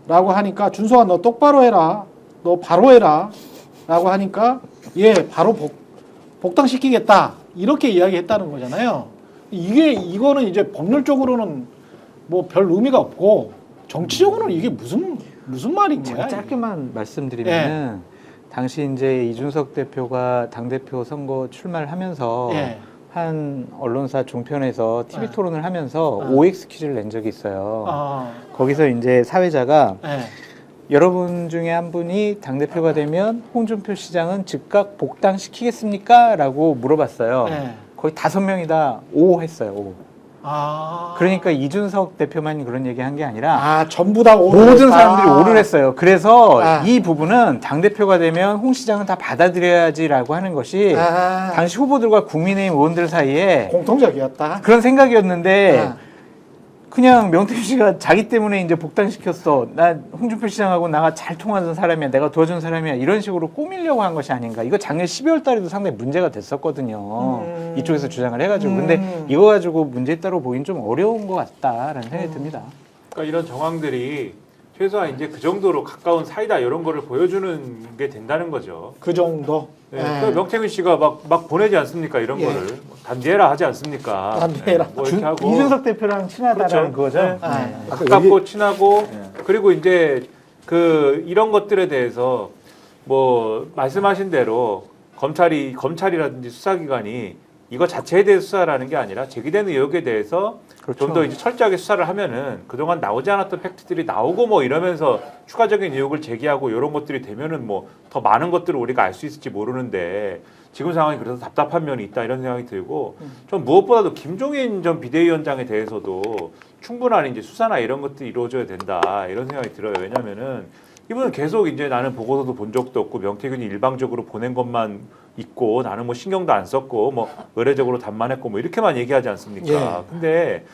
라고 하니까 준서가 너 똑바로 해라. 너 바로 해라. 라고 하니까 예 바로 복당시키겠다. 이렇게 이야기했다는 거잖아요. 이거는 이제 법률적으로는 뭐 별 의미가 없고 정치적으로는 이게 무슨 말인 제가 거야? 짧게만 말씀드리면은 당시 이제 이준석 대표가 당대표 선거 출마를 하면서 예. 한 언론사 종편에서 TV 네. 토론을 하면서 네. OX 퀴즈를 낸 적이 있어요. 아, 거기서 이제 사회자가 예. 여러분 중에 한 분이 당대표가 되면 홍준표 시장은 즉각 복당시키겠습니까? 라고 물어봤어요. 예. 거의 5명이 다 오 했어요. 오. 아. 그러니까 이준석 대표만 그런 얘기 한 게 아니라 전부 다 오를 모든 했다. 사람들이 오를 했어요. 그래서 아. 이 부분은 당대표가 되면 홍 시장은 다 받아들여야지라고 하는 것이 당시 후보들과 국민의힘 의원들 사이에 공통적이었다. 그런 생각이었는데 아. 그냥 명태균 씨가 자기 때문에 이제 복당시켰어. 나 홍준표 시장하고 나가 잘 통하는 사람이야. 내가 도와준 사람이야. 이런 식으로 꾸미려고 한 것이 아닌가. 이거 작년 12월 달에도 상당히 문제가 됐었거든요. 이쪽에서 주장을 해가지고. 근데 이거 가지고 문제 있다고 보기는 좀 어려운 것 같다라는 생각이 듭니다. 그러니까 이런 정황들이 최소한 이제 그 정도로 가까운 사이다 이런 거를 보여주는 게 된다는 거죠. 그 정도. 네. 예. 그 명태균 씨가 막 보내지 않습니까? 이런 예. 거를 뭐 단지해라 하지 않습니까? 단지해라. 뭐 이렇게 하고 이준석 대표랑 친하다는 그렇죠. 거죠. 네. 네. 가깝고 친하고 그리고 이제 그 이런 것들에 대해서 뭐 말씀하신 대로 검찰이라든지 수사기관이 이거 자체에 대해서 수사라는 게 아니라 제기되는 의혹에 대해서 그렇죠. 좀 더 이제 철저하게 수사를 하면은 그동안 나오지 않았던 팩트들이 나오고 뭐 이러면서 추가적인 의혹을 제기하고 이런 것들이 되면은 뭐 더 많은 것들을 우리가 알 수 있을지 모르는데 지금 상황이 그래서 답답한 면이 있다 이런 생각이 들고 좀 무엇보다도 김종인 전 비대위원장에 대해서도 충분한 이제 수사나 이런 것들이 이루어져야 된다 이런 생각이 들어요. 왜냐면은 이분은 계속 이제 나는 보고서도 본 적도 없고 명태균이 일방적으로 보낸 것만 있고 나는 뭐 신경도 안 썼고 뭐 의례적으로 단만했고 뭐 이렇게만 얘기하지 않습니까? 예. 근데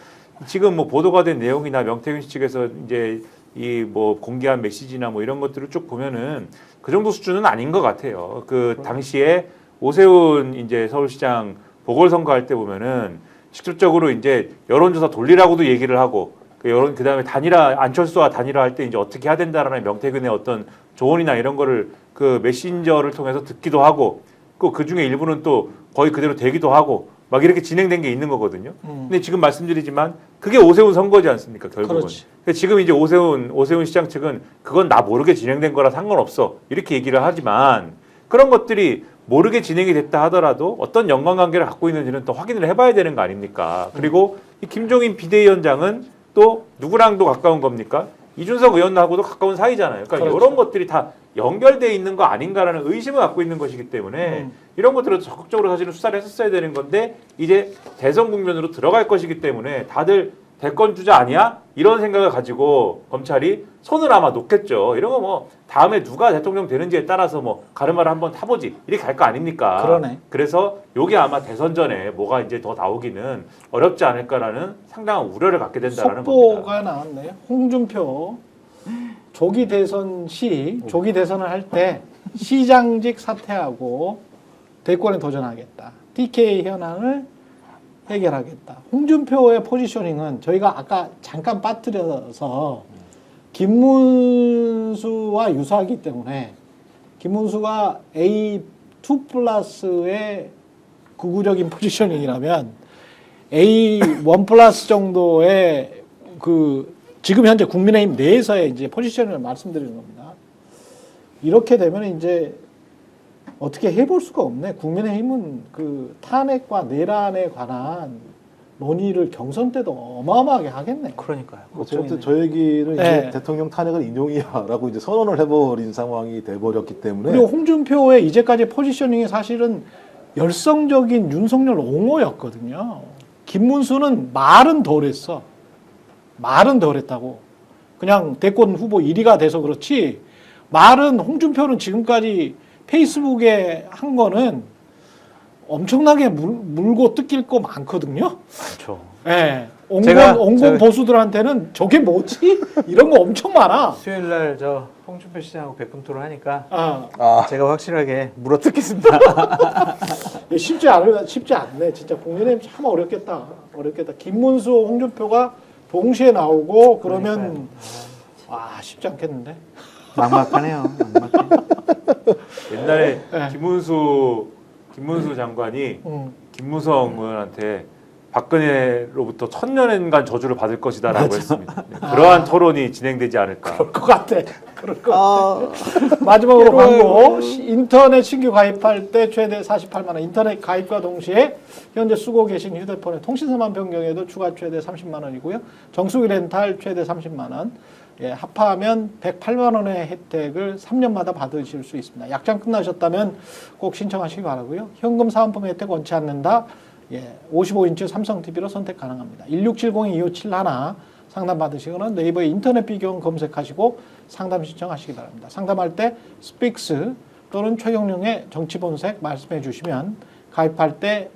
지금 뭐 보도가 된 내용이나 명태균 씨 측에서 이제 이 뭐 공개한 메시지나 뭐 이런 것들을 쭉 보면은 그 정도 수준은 아닌 것 같아요. 그 당시에 오세훈 이제 서울시장 보궐선거 할 때 보면은 직접적으로 이제 여론조사 돌리라고도 얘기를 하고 그다음에 안철수와 단일화할 때 이제 어떻게 해야 된다라는 명태균의 어떤 조언이나 이런 거를 그 메신저를 통해서 듣기도 하고 그 중에 일부는 또 거의 그대로 되기도 하고 막 이렇게 진행된 게 있는 거거든요. 근데 지금 말씀드리지만 그게 오세훈 선거지 않습니까? 결국은. 그렇지. 지금 이제 오세훈 시장 측은 그건 나 모르게 진행된 거라 상관없어 이렇게 얘기를 하지만 그런 것들이 모르게 진행이 됐다 하더라도 어떤 연관관계를 갖고 있는지는 또 확인을 해봐야 되는 거 아닙니까? 그리고 이 김종인 비대위원장은 또 누구랑도 가까운 겁니까? 이준석 의원하고도 가까운 사이잖아요. 그러니까 그렇죠. 이런 것들이 다 연결돼 있는 거 아닌가라는 의심을 갖고 있는 것이기 때문에 이런 것들을 적극적으로 사실은 수사를 했었어야 되는 건데 이제 대선 국면으로 들어갈 것이기 때문에 다들 대권 주자 아니야? 이런 생각을 가지고 검찰이 손을 아마 놓겠죠. 이런 거 뭐 다음에 누가 대통령 되는지에 따라서 뭐 가르마를 한번 타보지 이렇게 갈 거 아닙니까? 그러네. 그래서 요게 아마 대선 전에 뭐가 이제 더 나오기는 어렵지 않을까라는 상당한 우려를 갖게 된다라는 겁니다. 속보가 나왔네요. 홍준표 조기 대선을 할 때 시장직 사퇴하고 대권에 도전하겠다. TK 현안을 해결하겠다. 홍준표의 포지셔닝은 저희가 아까 잠깐 빠뜨려서 김문수와 유사하기 때문에 김문수가 A2 플러스의 극우적인 포지셔닝이라면 A1 플러스 정도의 그 지금 현재 국민의힘 내에서의 이제 포지셔닝을 말씀드리는 겁니다. 이렇게 되면 이제 어떻게 해볼 수가 없네. 국민의힘은 그 탄핵과 내란에 관한 논의를 경선 때도 어마어마하게 하겠네. 그러니까요. 어쨌든 저 얘기는 이제 네. 대통령 탄핵은 인용이야라고 이제 선언을 해버린 상황이 돼버렸기 때문에 그리고 홍준표의 이제까지 포지셔닝이 사실은 열성적인 윤석열 옹호였거든요. 김문수는 말은 덜 했어. 말은 덜 했다고. 그냥 대권 후보 1위가 돼서 그렇지 말은 홍준표는 지금까지 페이스북에 한 거는 엄청나게 물고 뜯길 거 많거든요. 그렇죠. 예. 제가 온건 보수들한테는 저게 뭐지? 이런 거 엄청 많아. 수요일 날 저 홍준표 시장하고 백분 토론 하니까 아, 제가 확실하게 물어뜯겠습니다. 쉽지 않네. 진짜 국민의힘 참 어렵겠다. 김문수, 홍준표가 동시에 나오고 그러면 쉽지 않겠는데. 막막하네요. 막막해. 옛날에 네. 김문수 장관이 김무성 의원한테 박근혜로부터 1000년간 저주를 받을 것이다라고 했습니다. 네, 그러한 토론이 진행되지 않을까. 그럴 것 같아. 마지막으로 광고. 인터넷 신규 가입할 때 최대 48만 원. 인터넷 가입과 동시에 현재 쓰고 계신 휴대폰의 통신사만 변경해도 추가 최대 30만 원이고요. 정수기 렌탈 최대 30만 원. 예, 합하면 108만 원의 혜택을 3년마다 받으실 수 있습니다. 약정 끝나셨다면 꼭 신청하시기 바라고요. 현금 사은품 혜택 원치 않는다. 예, 55인치 삼성 TV로 선택 가능합니다. 1670-2571 상담 받으시거나 네이버에 인터넷 비경 검색하시고 상담 신청하시기 바랍니다. 상담할 때 스픽스 또는 최경령의 정치본색 말씀해 주시면 가입할 때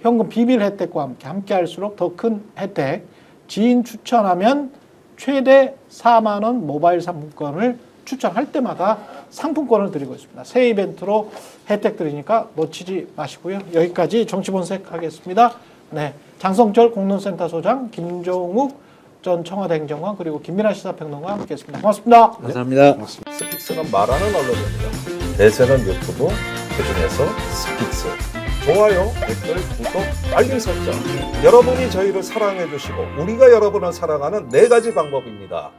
현금 비밀 혜택과 함께 할수록 더 큰 혜택, 지인 추천하면 최대 4만 원 모바일 상품권을 추천할 때마다 상품권을 드리고 있습니다. 새 이벤트로 혜택 드리니까 놓치지 마시고요. 여기까지 정치본색 하겠습니다. 네, 장성철 공론센터 소장, 김종욱 전 청와대 행정관 그리고 김민하 시사평론가와 함께했습니다. 고맙습니다. 감사합니다. 스픽스는 말하는 언론입니다. 대세는 유튜브, 그중에서 스픽스. 좋아요, 댓글, 구독, 알림 설정. 여러분이 저희를 사랑해 주시고 우리가 여러분을 사랑하는 4가지 방법입니다.